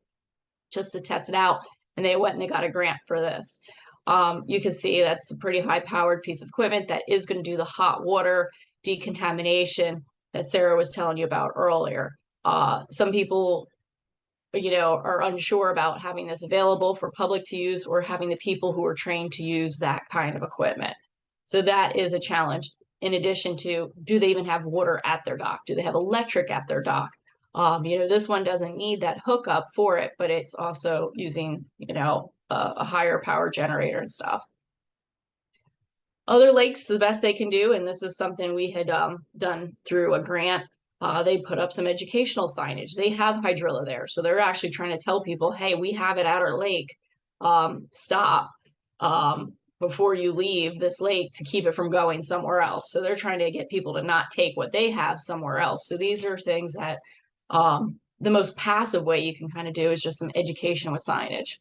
just to test it out, and they went and they got a grant for this. You can see that's a pretty high-powered piece of equipment that is going to do the hot water decontamination that Sarah was telling you about earlier. Some people, are unsure about having this available for public to use or having the people who are trained to use that kind of equipment. So that is a challenge. In addition to, do they even have water at their dock? Do they have electric at their dock? This one doesn't need that hookup for it, but it's also using, a higher power generator and stuff. Other lakes, the best they can do, and this is something we had done through a grant, they put up some educational signage. They have hydrilla there. So they're actually trying to tell people, hey, we have it at our lake. Stop before you leave this lake to keep it from going somewhere else. So they're trying to get people to not take what they have somewhere else. So these are things that the most passive way you can kind of do is just some education with signage.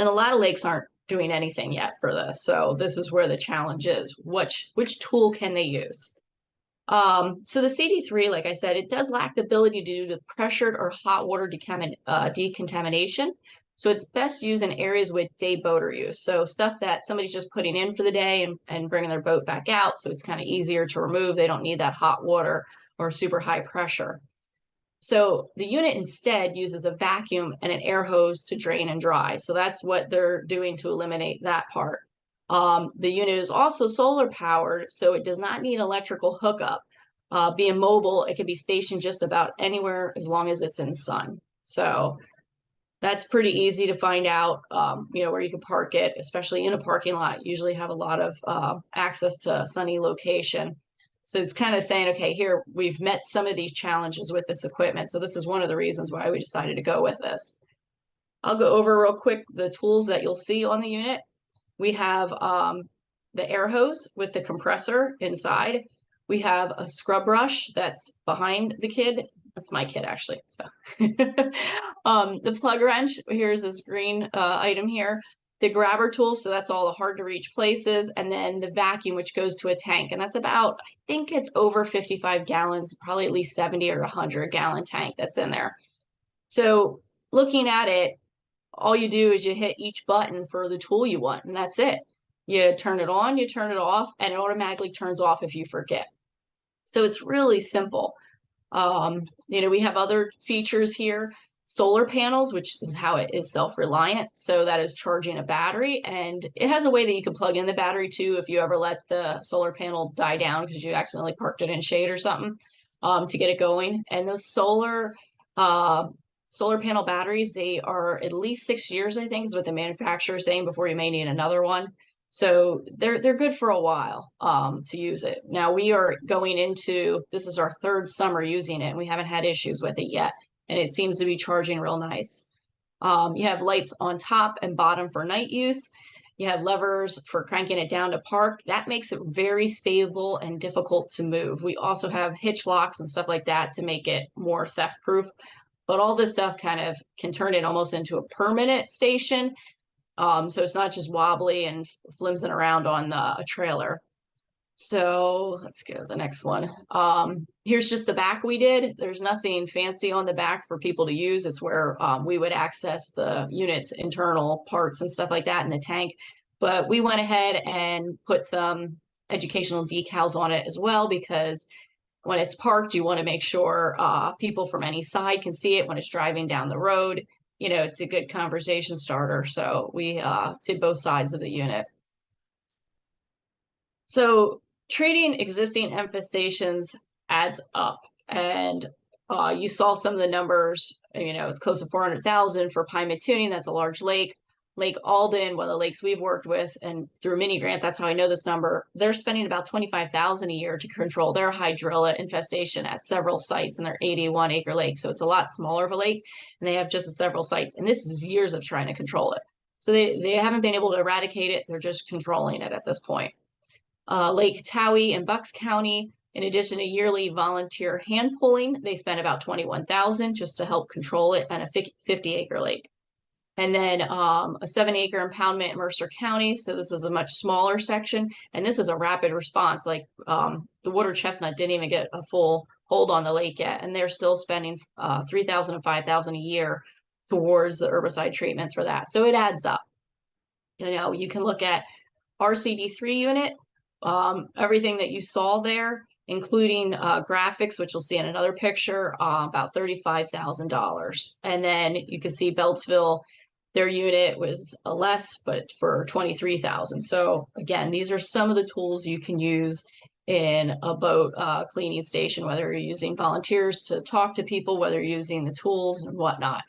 And a lot of lakes aren't doing anything yet for this. So this is where the challenge is. Which tool can they use? So the CD3, like I said, it does lack the ability to do the pressured or hot water decontamination. So it's best used in areas with day boater use. So stuff that somebody's just putting in for the day and bringing their boat back out. So it's kind of easier to remove. They don't need that hot water or super high pressure. So the unit instead uses a vacuum and an air hose to drain and dry. So that's what they're doing to eliminate that part. The unit is also solar powered, so it does not need electrical hookup. Being mobile, it can be stationed just about anywhere as long as it's in sun. So that's pretty easy to find out, where you can park it, especially in a parking lot. Usually have a lot of access to sunny location. So it's kind of saying, okay, here we've met some of these challenges with this equipment. So this is one of the reasons why we decided to go with this. I'll go over real quick the tools that you'll see on the unit. We have the air hose with the compressor inside. We have a scrub brush that's behind the kid. That's my kid, actually. So the plug wrench, here's this green item here. The grabber tool, so that's all the hard to reach places. And then the vacuum, which goes to a tank. And that's about, I think it's over 55 gallons, probably at least 70 or 100 gallon tank that's in there. So looking at it, all you do is you hit each button for the tool you want, and that's it. You turn it on, you turn it off, and it automatically turns off if you forget. So it's really simple. We have other features here. Solar panels, which is how it is self-reliant. So that is charging a battery, and it has a way that you can plug in the battery too if you ever let the solar panel die down because you accidentally parked it in shade or something, to get it going. And those solar panel batteries, they are at least 6 years, I think, is what the manufacturer is saying, before you may need another one. So they're good for a while to use it. Now we are going into, this is our third summer using it, and we haven't had issues with it yet. And it seems to be charging real nice. You have lights on top and bottom for night use. You have levers for cranking it down to park. That makes it very stable and difficult to move. We also have hitch locks and stuff like that to make it more theft proof. But all this stuff kind of can turn it almost into a permanent station. So it's not just wobbly and flimsing around on a trailer. So let's go to the next one. Here's just the back we did. There's nothing fancy on the back for people to use. It's where we would access the unit's internal parts and stuff like that in the tank. But we went ahead and put some educational decals on it as well, because when it's parked, you want to make sure people from any side can see it when it's driving down the road. It's a good conversation starter. So we did both sides of the unit. So treating existing infestations adds up, and you saw some of the numbers. It's close to 400,000 for Pine tuning. That's a large lake. Lake Alden, one of the lakes we've worked with, and through mini grant, that's how I know this number. They're spending about $25,000 a year to control their hydrilla infestation at several sites in their 81-acre lake. So it's a lot smaller of a lake, and they have just several sites. And this is years of trying to control it. So they haven't been able to eradicate it. They're just controlling it at this point. Lake Towee in Bucks County, in addition to yearly volunteer hand pulling, they spent about $21,000 just to help control it on a 50-acre lake. And then a 7-acre impoundment in Mercer County. So this was a much smaller section. And this is a rapid response. Like the water chestnut didn't even get a full hold on the lake yet. And they're still spending $3,000 to $5,000 a year towards the herbicide treatments for that. So it adds up. You know, you can look at our CD3 unit, everything that you saw there, including graphics, which you'll see in another picture, about $35,000. And then you can see Beltsville, their unit was less, but for $23,000. So again, these are some of the tools you can use in a boat cleaning station, whether you're using volunteers to talk to people, whether you're using the tools and whatnot.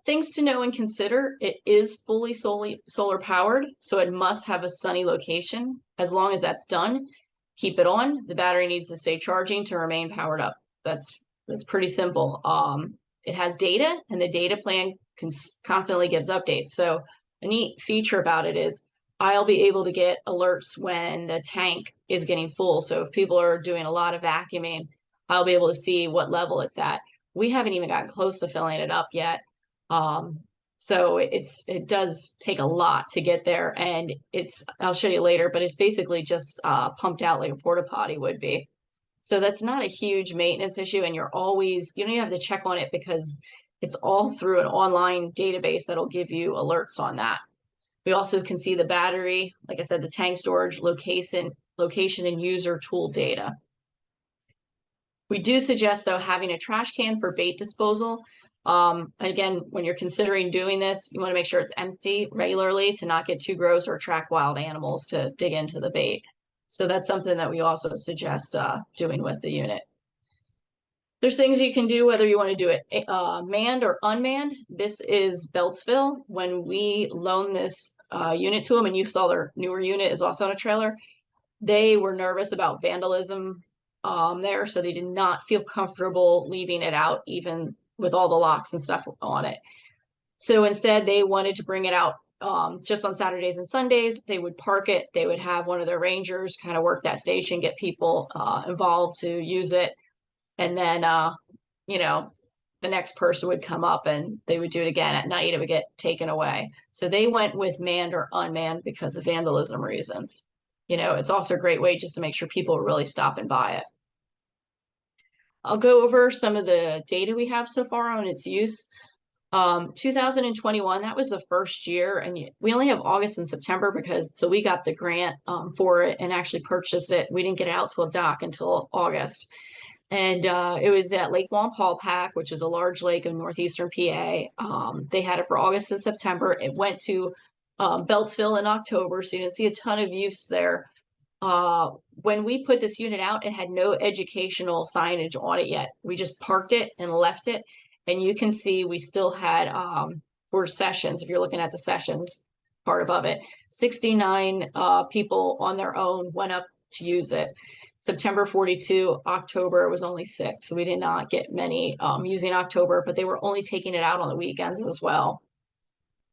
Things to know and consider: it is fully solar powered, so it must have a sunny location. As long as that's done, keep it on. The battery needs to stay charging to remain powered up. That's pretty simple. It has data, and the data plan constantly gives updates. So a neat feature about it is I'll be able to get alerts when the tank is getting full. So if people are doing a lot of vacuuming, I'll be able to see what level it's at. We haven't even gotten close to filling it up yet. So it does take a lot to get there, and I'll show you later, but it's basically just pumped out like a porta potty would be. So that's not a huge maintenance issue, and you don't even have to check on it because it's all through an online database that'll give you alerts on that. We also can see the battery, like I said, the tank storage, location and user tool data. We do suggest, though, having a trash can for bait disposal. Again, when you're considering doing this, you want to make sure it's empty regularly to not get too gross or attract wild animals to dig into the bait. So that's something that we also suggest doing with the unit. There's things you can do whether you want to do it manned or unmanned. This is Beltsville. When we loaned this unit to them, and you saw their newer unit is also on a trailer, they were nervous about vandalism there, so they did not feel comfortable leaving it out, even with all the locks and stuff on it. So instead, they wanted to bring it out just on Saturdays and Sundays. They would park it. They would have one of their rangers kind of work that station, get people involved to use it. And then, you know, the next person would come up and they would do it again at night. It would get taken away. So they went with manned or unmanned because of vandalism reasons. You know, it's also a great way just to make sure people are really stopping by it. I'll go over some of the data we have so far on its use. 2021, that was the first year, and we only have August and September so we got the grant for it and actually purchased it. We didn't get it out to a dock until August. And it was at Lake Wallenpaupack, which is a large lake in northeastern PA. They had it for August and September. It went to Beltsville in October, so you didn't see a ton of use there. When we put this unit out, it had no educational signage on it yet. We just parked it and left it. And you can see we still had, for sessions, if you're looking at the sessions part above it, 69 people on their own went up to use it. September 42, October was only 6. So we did not get many using October, but they were only taking it out on the weekends as well.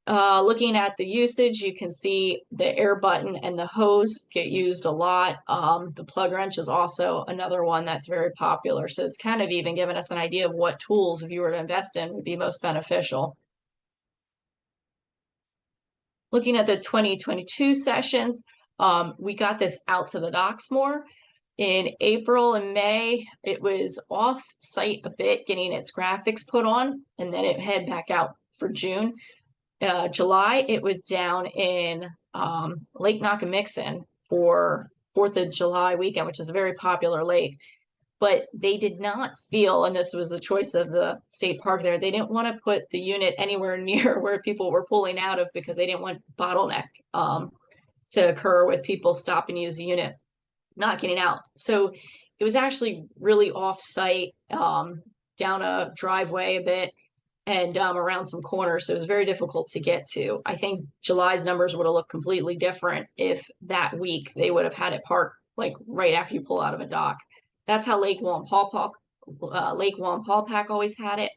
Looking at the usage, you can see the air button and the hose get used a lot. The plug wrench is also another one that's very popular. So it's kind of even given us an idea of what tools, if you were to invest in, would be most beneficial. Looking at the 2022 sessions, we got this out to the docks more. In April and May, it was off site a bit, getting its graphics put on, and then it head back out for June. July, it was down in Lake Nockamixon for 4th of July weekend, which is a very popular lake. But they did not feel, and this was a choice of the state park there, they didn't want to put the unit anywhere near where people were pulling out of because they didn't want bottleneck to occur with people stopping to use the unit, not getting out. So it was actually really off-site, down a driveway a bit. and around some corners. So it was very difficult to get to. I think July's numbers would have looked completely different if that week they would have had it parked like right after you pull out of a dock. That's how Lake Wallenpaupack always had it.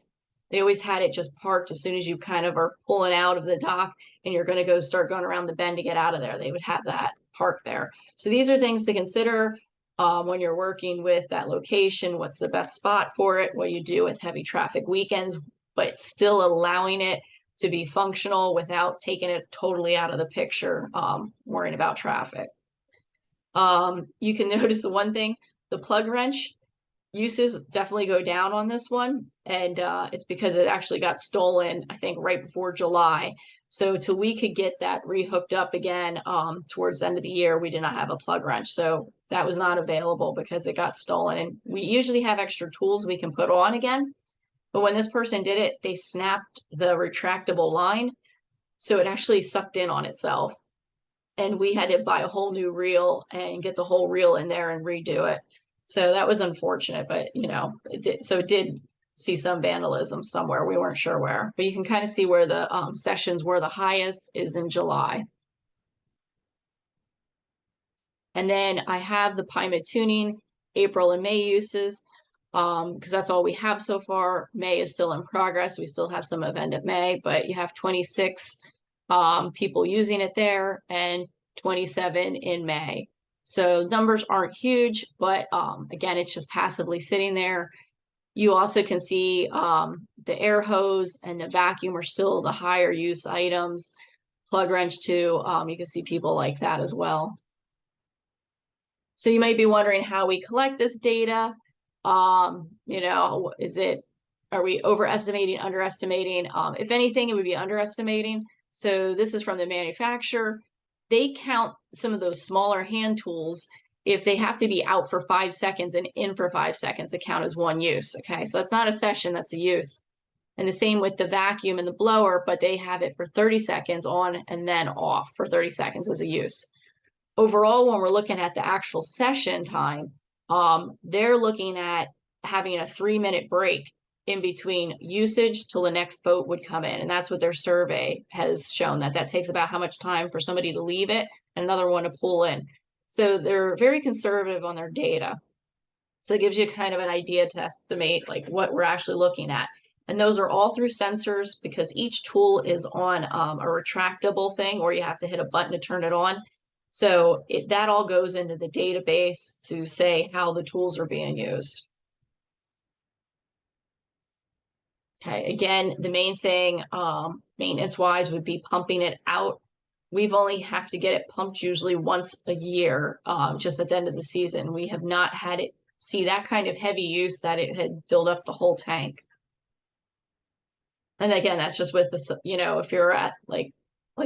They always had it just parked as soon as you kind of are pulling out of the dock and you're going to start going around the bend to get out of there. They would have that parked there. So these are things to consider when you're working with that location. What's the best spot for it? What you do with heavy traffic weekends, but still allowing it to be functional without taking it totally out of the picture, worrying about traffic. You can notice the one thing, the plug wrench uses definitely go down on this one, and it's because it actually got stolen, I think, right before July. So till we could get that rehooked up again towards the end of the year, we did not have a plug wrench. So that was not available because it got stolen. And we usually have extra tools we can put on again. But when this person did it, they snapped the retractable line. So it actually sucked in on itself. And we had to buy a whole new reel and get the whole reel in there and redo it. So that was unfortunate, but it did see some vandalism somewhere. We weren't sure where, but you can kind of see where the sessions were the highest is in July. And then I have the PIMA tuning April and May uses because that's all we have so far. May is still in progress. We still have some of end of May, but you have 26 people using it there and 27 in May. So numbers aren't huge, but again, it's just passively sitting there. You also can see the air hose and the vacuum are still the higher use items. Plug wrench too, you can see people like that as well. So you might be wondering how we collect this data. Are we overestimating, underestimating? If anything, it would be underestimating. So this is from the manufacturer. They count some of those smaller hand tools if they have to be out for 5 seconds and in for 5 seconds to count as one use. Okay, so that's not a session, that's a use. And the same with the vacuum and the blower, but they have it for 30 seconds on and then off for 30 seconds as a use. Overall, when we're looking at the actual session time, they're looking at having a 3-minute break in between usage till the next boat would come in. And that's what their survey has shown, that takes about how much time for somebody to leave it and another one to pull in. So they're very conservative on their data. So it gives you kind of an idea to estimate like what we're actually looking at. And those are all through sensors because each tool is on a retractable thing, or you have to hit a button to turn it on. So that all goes into the database to say how the tools are being used. Okay, again, the main thing maintenance-wise would be pumping it out. We've only have to get it pumped usually once a year, just at the end of the season. We have not had it see that kind of heavy use that it had filled up the whole tank. And again, that's just with the, if you're at like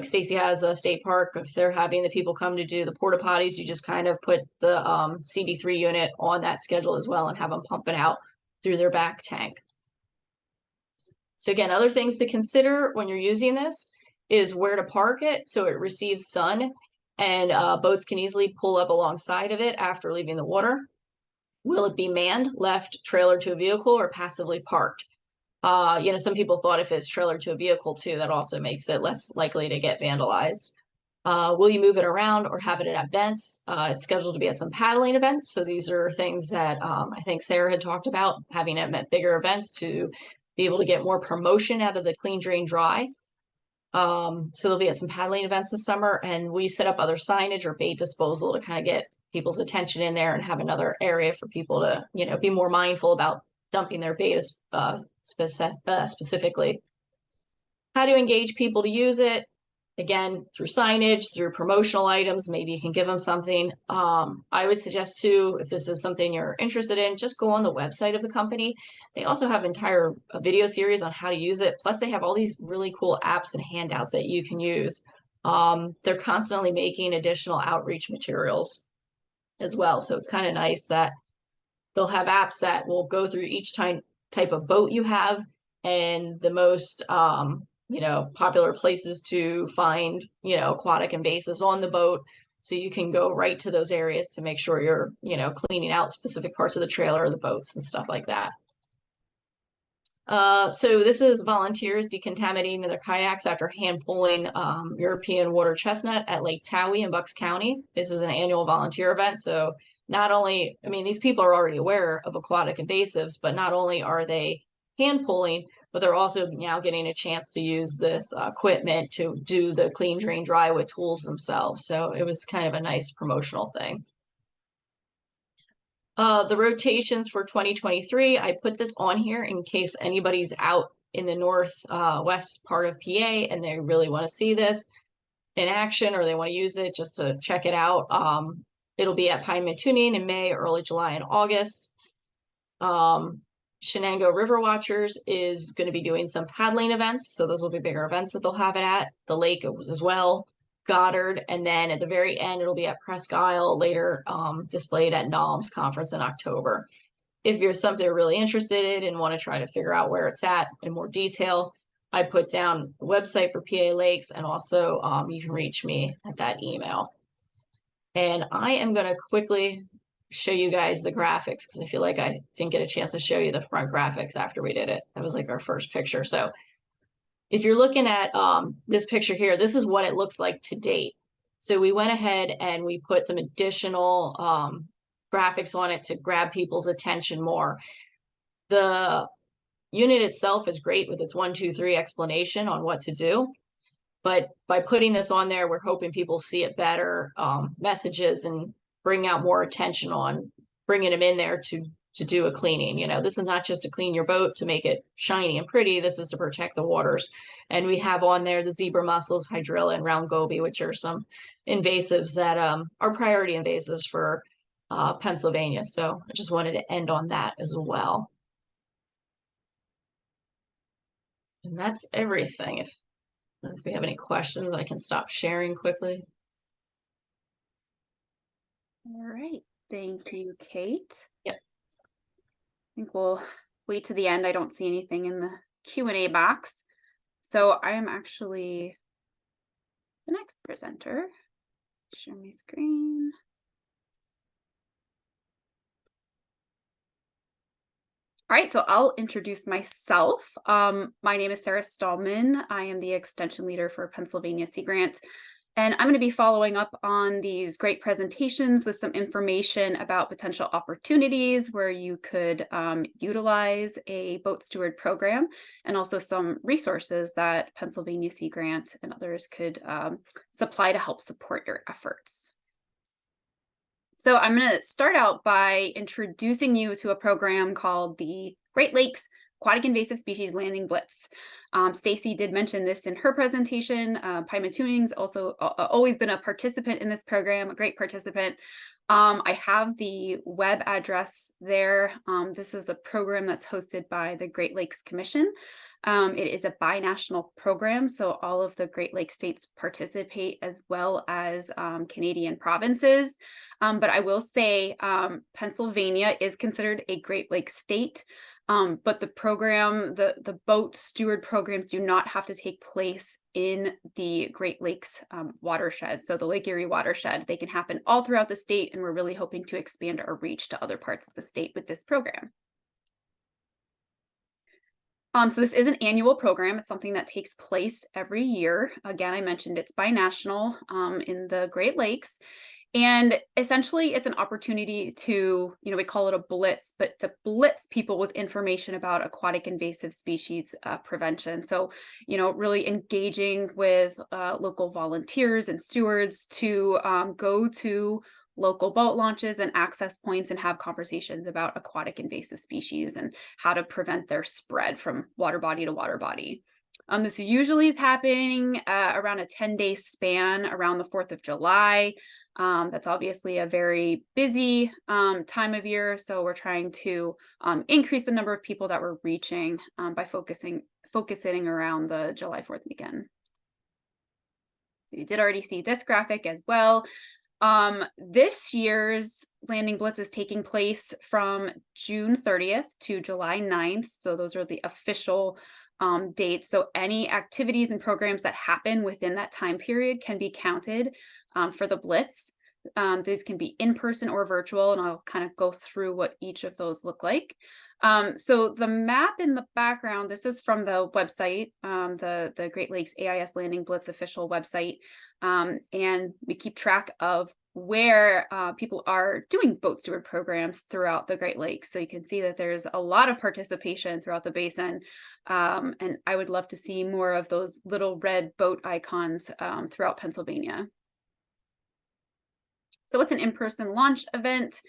Stacy has a state park, if they're having the people come to do the porta potties, you just kind of put the CD3 unit on that schedule as well and have them pump it out through their back tank. So again, other things to consider when you're using this is where to park it so it receives sun and boats can easily pull up alongside of it after leaving the water. Will it be manned, left trailer to a vehicle, or passively parked? Some people thought if it's trailer to a vehicle too, that also makes it less likely to get vandalized. Will you move it around or have it at events? It's scheduled to be at some paddling events. So these are things that I think Sarah had talked about, having it at bigger events to be able to get more promotion out of the clean, drain, dry. So they'll be at some paddling events this summer, and we set up other signage or bait disposal to kind of get people's attention in there and have another area for people to, be more mindful about dumping their bait specifically. How to engage people to use it? Again, through signage, through promotional items, maybe you can give them something. I would suggest too, if this is something you're interested in, just go on the website of the company. They also have entire video series on how to use it. Plus they have all these really cool apps and handouts that you can use. They're constantly making additional outreach materials as well. So it's kind of nice that they'll have apps that will go through each type of boat you have and the most, popular places to find, aquatic invasives on the boat. So you can go right to those areas to make sure you're, cleaning out specific parts of the trailer or the boats and stuff like that. So this is volunteers decontaminating their kayaks after hand pulling European water chestnut at Lake Towey in Bucks County. This is an annual volunteer event. So not only, I mean, these people are already aware of aquatic invasives, but not only are they hand pulling, but they're also now getting a chance to use this equipment to do the clean, drain, dry with tools themselves. So it was kind of a nice promotional thing. The rotations for 2023, I put this on here in case anybody's out in the northwest part of PA and they really want to see this in action, or they want to use it just to check it out. It'll be at Pine Tuning in May, early July, and August. Shenango River Watchers is going to be doing some paddling events, so those will be bigger events that they'll have it at. The lake as well. Goddard, and then at the very end it'll be at Presque Isle, later displayed at NALM's conference in October. If you're something you're really interested in and want to try to figure out where it's at in more detail, I put down the website for PA Lakes, and also you can reach me at that email. And I am going to quickly show you guys the graphics because I feel like I didn't get a chance to show you the front graphics after we did it. That was like our first picture. So if you're looking at this picture here, this is what it looks like to date. So we went ahead and we put some additional graphics on it to grab people's attention more. The unit itself is great with its 1, 2, 3 explanation on what to do. But by putting this on there, we're hoping people see it better, messages, and bring out more attention on bringing them in there to do a cleaning. You know, this is not just to clean your boat to make it shiny and pretty. This is to protect the waters. And we have on there the zebra mussels, hydrilla, and round goby, which are some invasives that are priority invasives for Pennsylvania. So I just wanted to end on that as well. And that's everything. If we have any questions, I can stop sharing quickly. All right. Thank you, Kate. Yes. I think we'll wait to the end. I don't see anything in the Q&A box. So I am actually the next presenter. Share my screen. All right, so I'll introduce myself. My name is Sarah Stallman. I am the extension leader for Pennsylvania Sea Grant. And I'm going to be following up on these great presentations with some information about potential opportunities where you could utilize a boat steward program, and also some resources that Pennsylvania Sea Grant and others could supply to help support your efforts. So I'm going to start out by introducing you to a program called the Great Lakes Aquatic Invasive Species Landing Blitz. Stacy did mention this in her presentation. Pima Tuning's also always been a participant in this program, a great participant. I have the web address there. This is a program that's hosted by the Great Lakes Commission. It is a binational program, so all of the Great Lakes states participate, as well as Canadian provinces. But I will say Pennsylvania is considered a Great Lakes state. But the program, the boat steward programs do not have to take place in the Great Lakes watershed. So the Lake Erie watershed, they can happen all throughout the state, and we're really hoping to expand our reach to other parts of the state with this program. So this is an annual program. It's something that takes place every year. Again, I mentioned it's binational in the Great Lakes. And essentially, it's an opportunity to, we call it a blitz, but to blitz people with information about aquatic invasive species prevention. So, really engaging with local volunteers and stewards to go to local boat launches and access points and have conversations about aquatic invasive species and how to prevent their spread from water body to water body. This usually is happening around a 10-day span around the 4th of July. That's obviously a very busy time of year, so we're trying to increase the number of people that we're reaching by focusing around the July 4th weekend. So you did already see this graphic as well. This year's Landing Blitz is taking place from June 30th to July 9th. So those are the official dates. So any activities and programs that happen within that time period can be counted for the Blitz. These can be in person or virtual, and I'll kind of go through what each of those look like. So the map in the background, this is from the website, the Great Lakes AIS Landing Blitz official website, and we keep track of where people are doing boat steward programs throughout the Great Lakes. So you can see that there's a lot of participation throughout the basin, and I would love to see more of those little red boat icons throughout Pennsylvania. So what's an in-person launch event?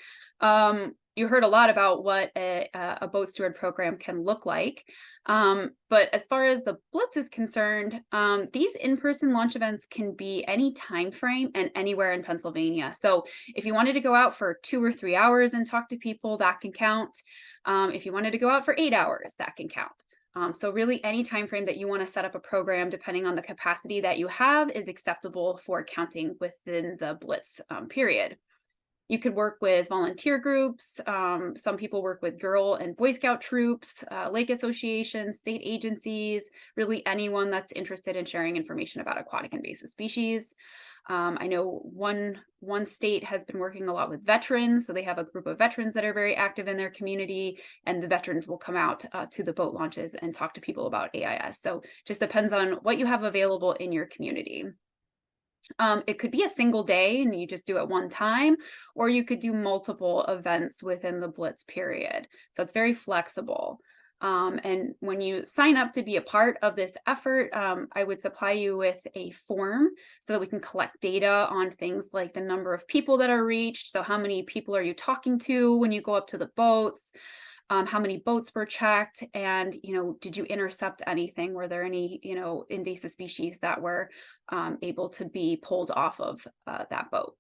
You heard a lot about what a boat steward program can look like. But as far as the Blitz is concerned, these in-person launch events can be any time frame and anywhere in Pennsylvania. So if you wanted to go out for 2 or 3 hours and talk to people, that can count. If you wanted to go out for 8 hours, that can count. So really any time frame that you want to set up a program, depending on the capacity that you have, is acceptable for counting within the Blitz period. You could work with volunteer groups. Some people work with Girl and Boy Scout troops, lake associations, state agencies, really anyone that's interested in sharing information about aquatic invasive species. I know one state has been working a lot with veterans, so they have a group of veterans that are very active in their community, and the veterans will come out to the boat launches and talk to people about AIS. So just depends on what you have available in your community. It could be a single day and you just do it one time, or you could do multiple events within the Blitz period. So it's very flexible. And when you sign up to be a part of this effort, I would supply you with a form so that we can collect data on things like the number of people that are reached. So how many people are you talking to when you go up to the boats? How many boats were checked? And, did you intercept anything? Were there any, invasive species that were able to be pulled off of that boat?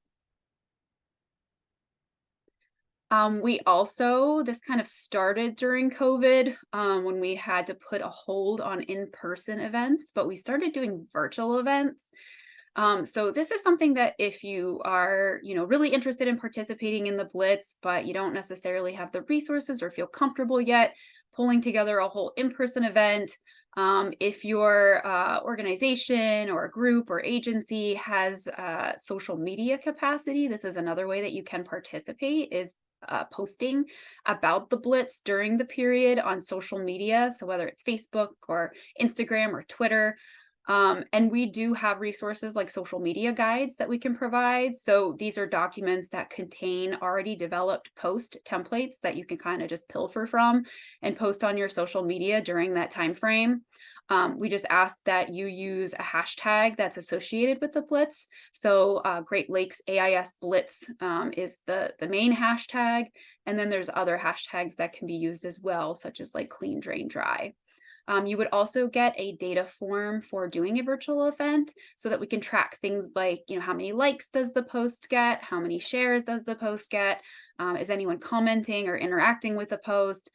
This kind of started during COVID when we had to put a hold on in-person events, but we started doing virtual events. So this is something that if you are, really interested in participating in the Blitz, but you don't necessarily have the resources or feel comfortable yet pulling together a whole in-person event, if your organization or group or agency has social media capacity, this is another way that you can participate, is posting about the Blitz during the period on social media. So whether it's Facebook or Instagram or Twitter. And we do have resources like social media guides that we can provide. So these are documents that contain already developed post templates that you can kind of just pilfer from and post on your social media during that time frame. We just ask that you use a hashtag that's associated with the Blitz. So Great Lakes AIS Blitz is the main hashtag. And then there's other hashtags that can be used as well, such as like clean, drain, dry. You would also get a data form for doing a virtual event so that we can track things like, how many likes does the post get? How many shares does the post get? Is anyone commenting or interacting with the post?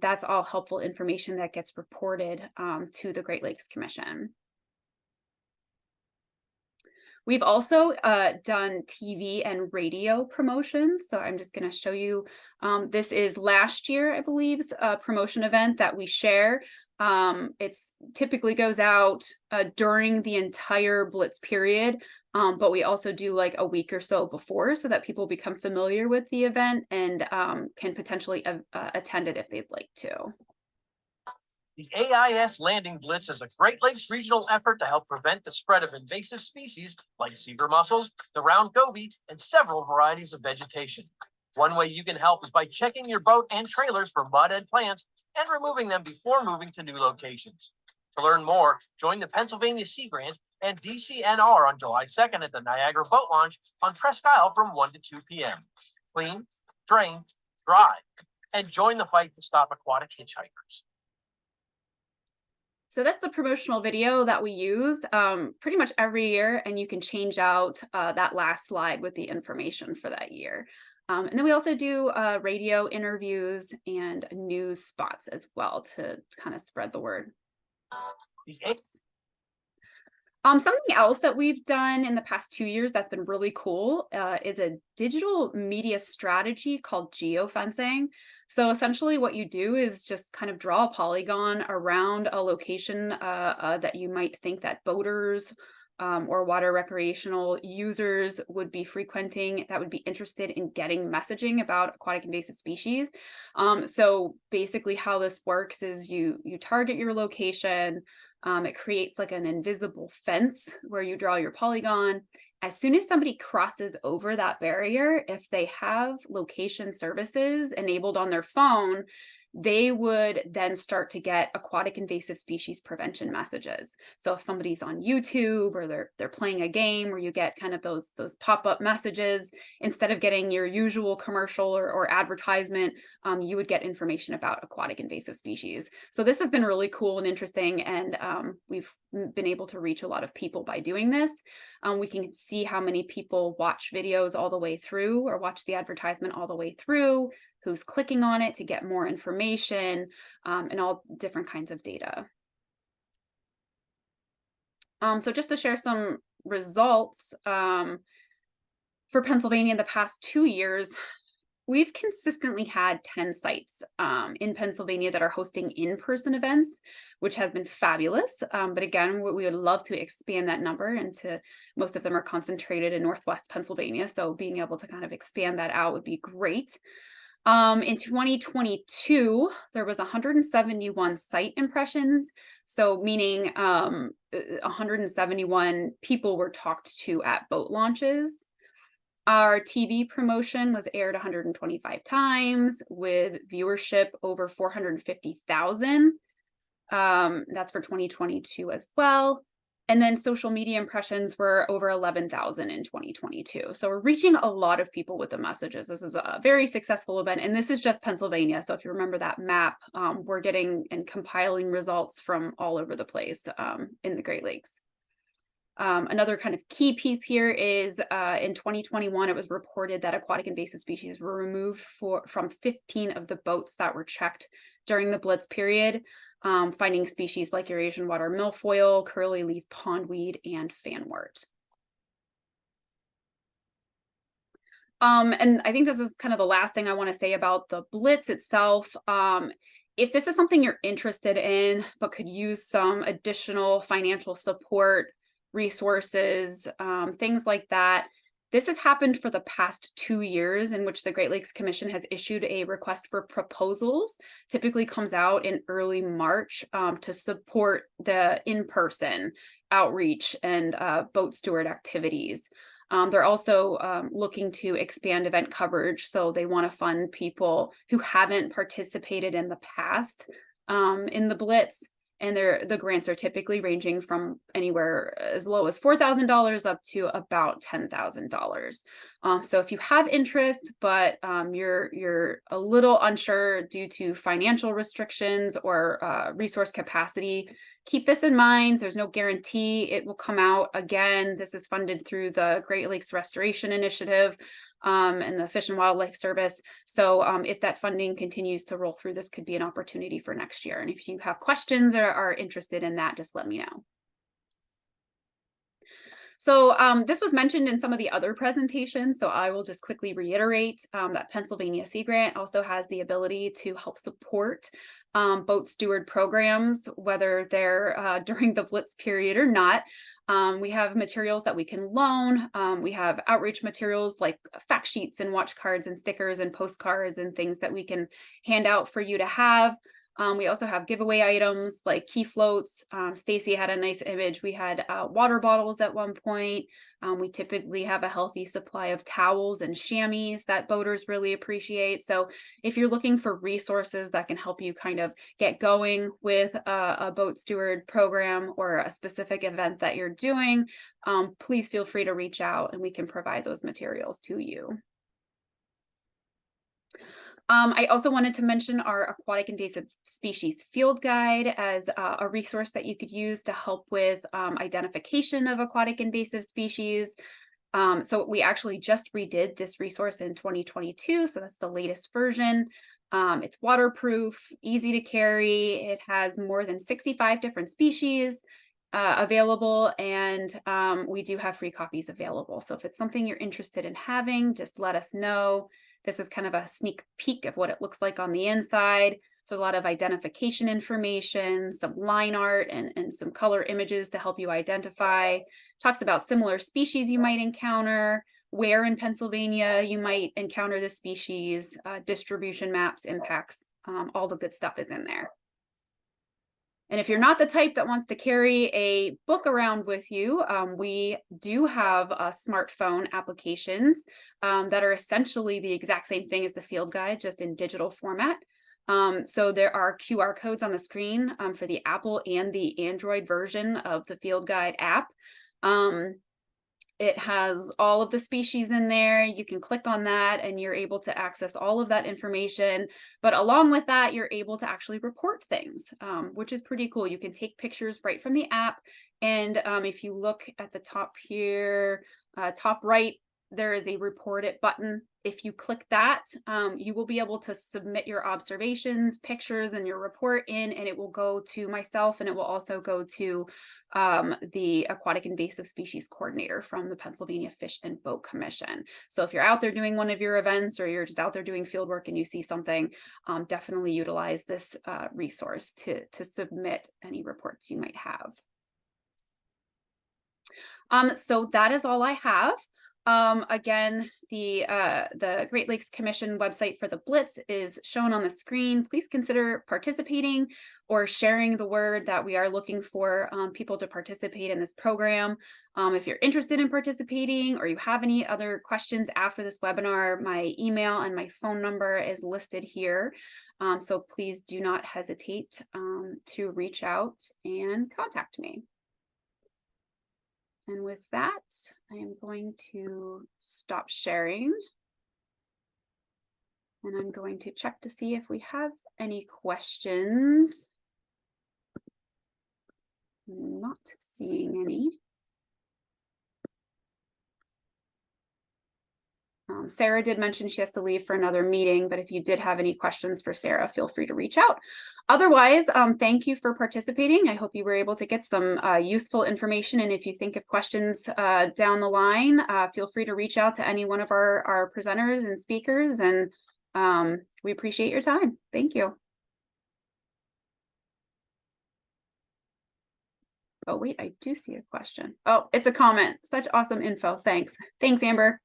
That's all helpful information that gets reported to the Great Lakes Commission. We've also done TV and radio promotions. So I'm just going to show you, this is last year, I believe's promotion event that we share. It's typically goes out during the entire Blitz period, but we also do like a week or so before so that people become familiar with the event and can potentially attend it if they'd like to. The AIS Landing Blitz is a Great Lakes regional effort to help prevent the spread of invasive species like zebra mussels, the round goby, and several varieties of vegetation. One way you can help is by checking your boat and trailers for mud and plants and removing them before moving to new locations. To learn more, join the Pennsylvania Sea Grant and DCNR on July 2nd at the Niagara Boat Launch on Presque Isle from 1 to 2 p.m. Clean, drain, dry, and join the fight to stop aquatic hitchhikers. So that's the promotional video that we use pretty much every year, and you can change out that last slide with the information for that year. And then we also do radio interviews and news spots as well to kind of spread the word. Something else that we've done in the past 2 years that's been really cool is a digital media strategy called geofencing. So essentially what you do is just kind of draw a polygon around a location that you might think that boaters or water recreational users would be frequenting that would be interested in getting messaging about aquatic invasive species. So basically how this works is you target your location. It creates like an invisible fence where you draw your polygon. As soon as somebody crosses over that barrier, if they have location services enabled on their phone, they would then start to get aquatic invasive species prevention messages. So if somebody's on YouTube or they're playing a game where you get kind of those pop-up messages, instead of getting your usual commercial or advertisement, you would get information about aquatic invasive species. So this has been really cool and interesting, and we've been able to reach a lot of people by doing this. We can see how many people watch videos all the way through or watch the advertisement all the way through, who's clicking on it to get more information, and all different kinds of data. So just to share some results, for Pennsylvania in the past 2 years, we've consistently had 10 sites in Pennsylvania that are hosting in-person events, which has been fabulous. But again, we would love to expand that number, and most of them are concentrated in Northwest Pennsylvania. So being able to kind of expand that out would be great. In 2022, there was 171 site impressions. So meaning 171 people were talked to at boat launches. Our TV promotion was aired 125 times with viewership over 450,000. That's for 2022 as well. And then social media impressions were over 11,000 in 2022. So we're reaching a lot of people with the messages. This is a very successful event, and this is just Pennsylvania. So if you remember that map, we're getting and compiling results from all over the place in the Great Lakes. Another kind of key piece here is in 2021, it was reported that aquatic invasive species were removed from 15 of the boats that were checked during the Blitz period, finding species like Eurasian water milfoil, curly leaf pondweed, and fanwort. And I think this is kind of the last thing I want to say about the Blitz itself. If this is something you're interested in, but could use some additional financial support, resources, things like that. This has happened for the past 2 years, in which the Great Lakes Commission has issued a request for proposals, typically comes out in early March, to support the in-person outreach and boat steward activities. They're also looking to expand event coverage, so they want to fund people who haven't participated in the past in the Blitz. And the grants are typically ranging from anywhere as low as $4,000 up to about $10,000. So if you have interest, but you're a little unsure due to financial restrictions or resource capacity, keep this in mind. There's no guarantee it will come out again. This is funded through the Great Lakes Restoration Initiative and the Fish and Wildlife Service. So if that funding continues to roll through, this could be an opportunity for next year. And if you have questions or are interested in that, just let me know. So this was mentioned in some of the other presentations, so I will just quickly reiterate that Pennsylvania Sea Grant also has the ability to help support boat steward programs, whether they're during the Blitz period or not. We have materials that we can loan. We have outreach materials like fact sheets and watch cards and stickers and postcards and things that we can hand out for you to have. We also have giveaway items like key floats. Stacy had a nice image. We had water bottles at one point. We typically have a healthy supply of towels and chamois that boaters really appreciate. So if you're looking for resources that can help you kind of get going with a boat steward program or a specific event that you're doing, please feel free to reach out and we can provide those materials to you. I also wanted to mention our Aquatic Invasive Species Field Guide as a resource that you could use to help with identification of aquatic invasive species. So we actually just redid this resource in 2022, so that's the latest version. It's waterproof, easy to carry. It has more than 65 different species available, and we do have free copies available. So if it's something you're interested in having, just let us know. This is kind of a sneak peek of what it looks like on the inside. So a lot of identification information, some line art and some color images to help you identify. Talks about similar species you might encounter, where in Pennsylvania you might encounter the species, distribution maps, impacts, all the good stuff is in there. And if you're not the type that wants to carry a book around with you, we do have smartphone applications that are essentially the exact same thing as the field guide, just in digital format. So there are QR codes on the screen for the Apple and the Android version of the field guide app. It has all of the species in there. You can click on that and you're able to access all of that information. But along with that, you're able to actually report things, which is pretty cool. You can take pictures right from the app. And if you look at the top here, top right, there is a report it button. If you click that, you will be able to submit your observations, pictures, and your report in, and it will go to myself, and it will also go to the Aquatic Invasive Species Coordinator from the Pennsylvania Fish and Boat Commission. So if you're out there doing one of your events, or you're just out there doing field work and you see something, definitely utilize this resource to submit any reports you might have. So that is all I have. Again, the Great Lakes Commission website for the Blitz is shown on the screen. Please consider participating or sharing the word that we are looking for people to participate in this program. If you're interested in participating or you have any other questions after this webinar, my email and my phone number is listed here. So please do not hesitate to reach out and contact me. And with that, I am going to stop sharing. And I'm going to check to see if we have any questions. I'm not seeing any. Sarah did mention she has to leave for another meeting, but if you did have any questions for Sarah, feel free to reach out. Otherwise, thank you for participating. I hope you were able to get some useful information. And if you think of questions down the line, feel free to reach out to any one of our presenters and speakers. And we appreciate your time. Thank you. Oh, wait, I do see a question. Oh, it's a comment. Such awesome info. Thanks. Thanks, Amber.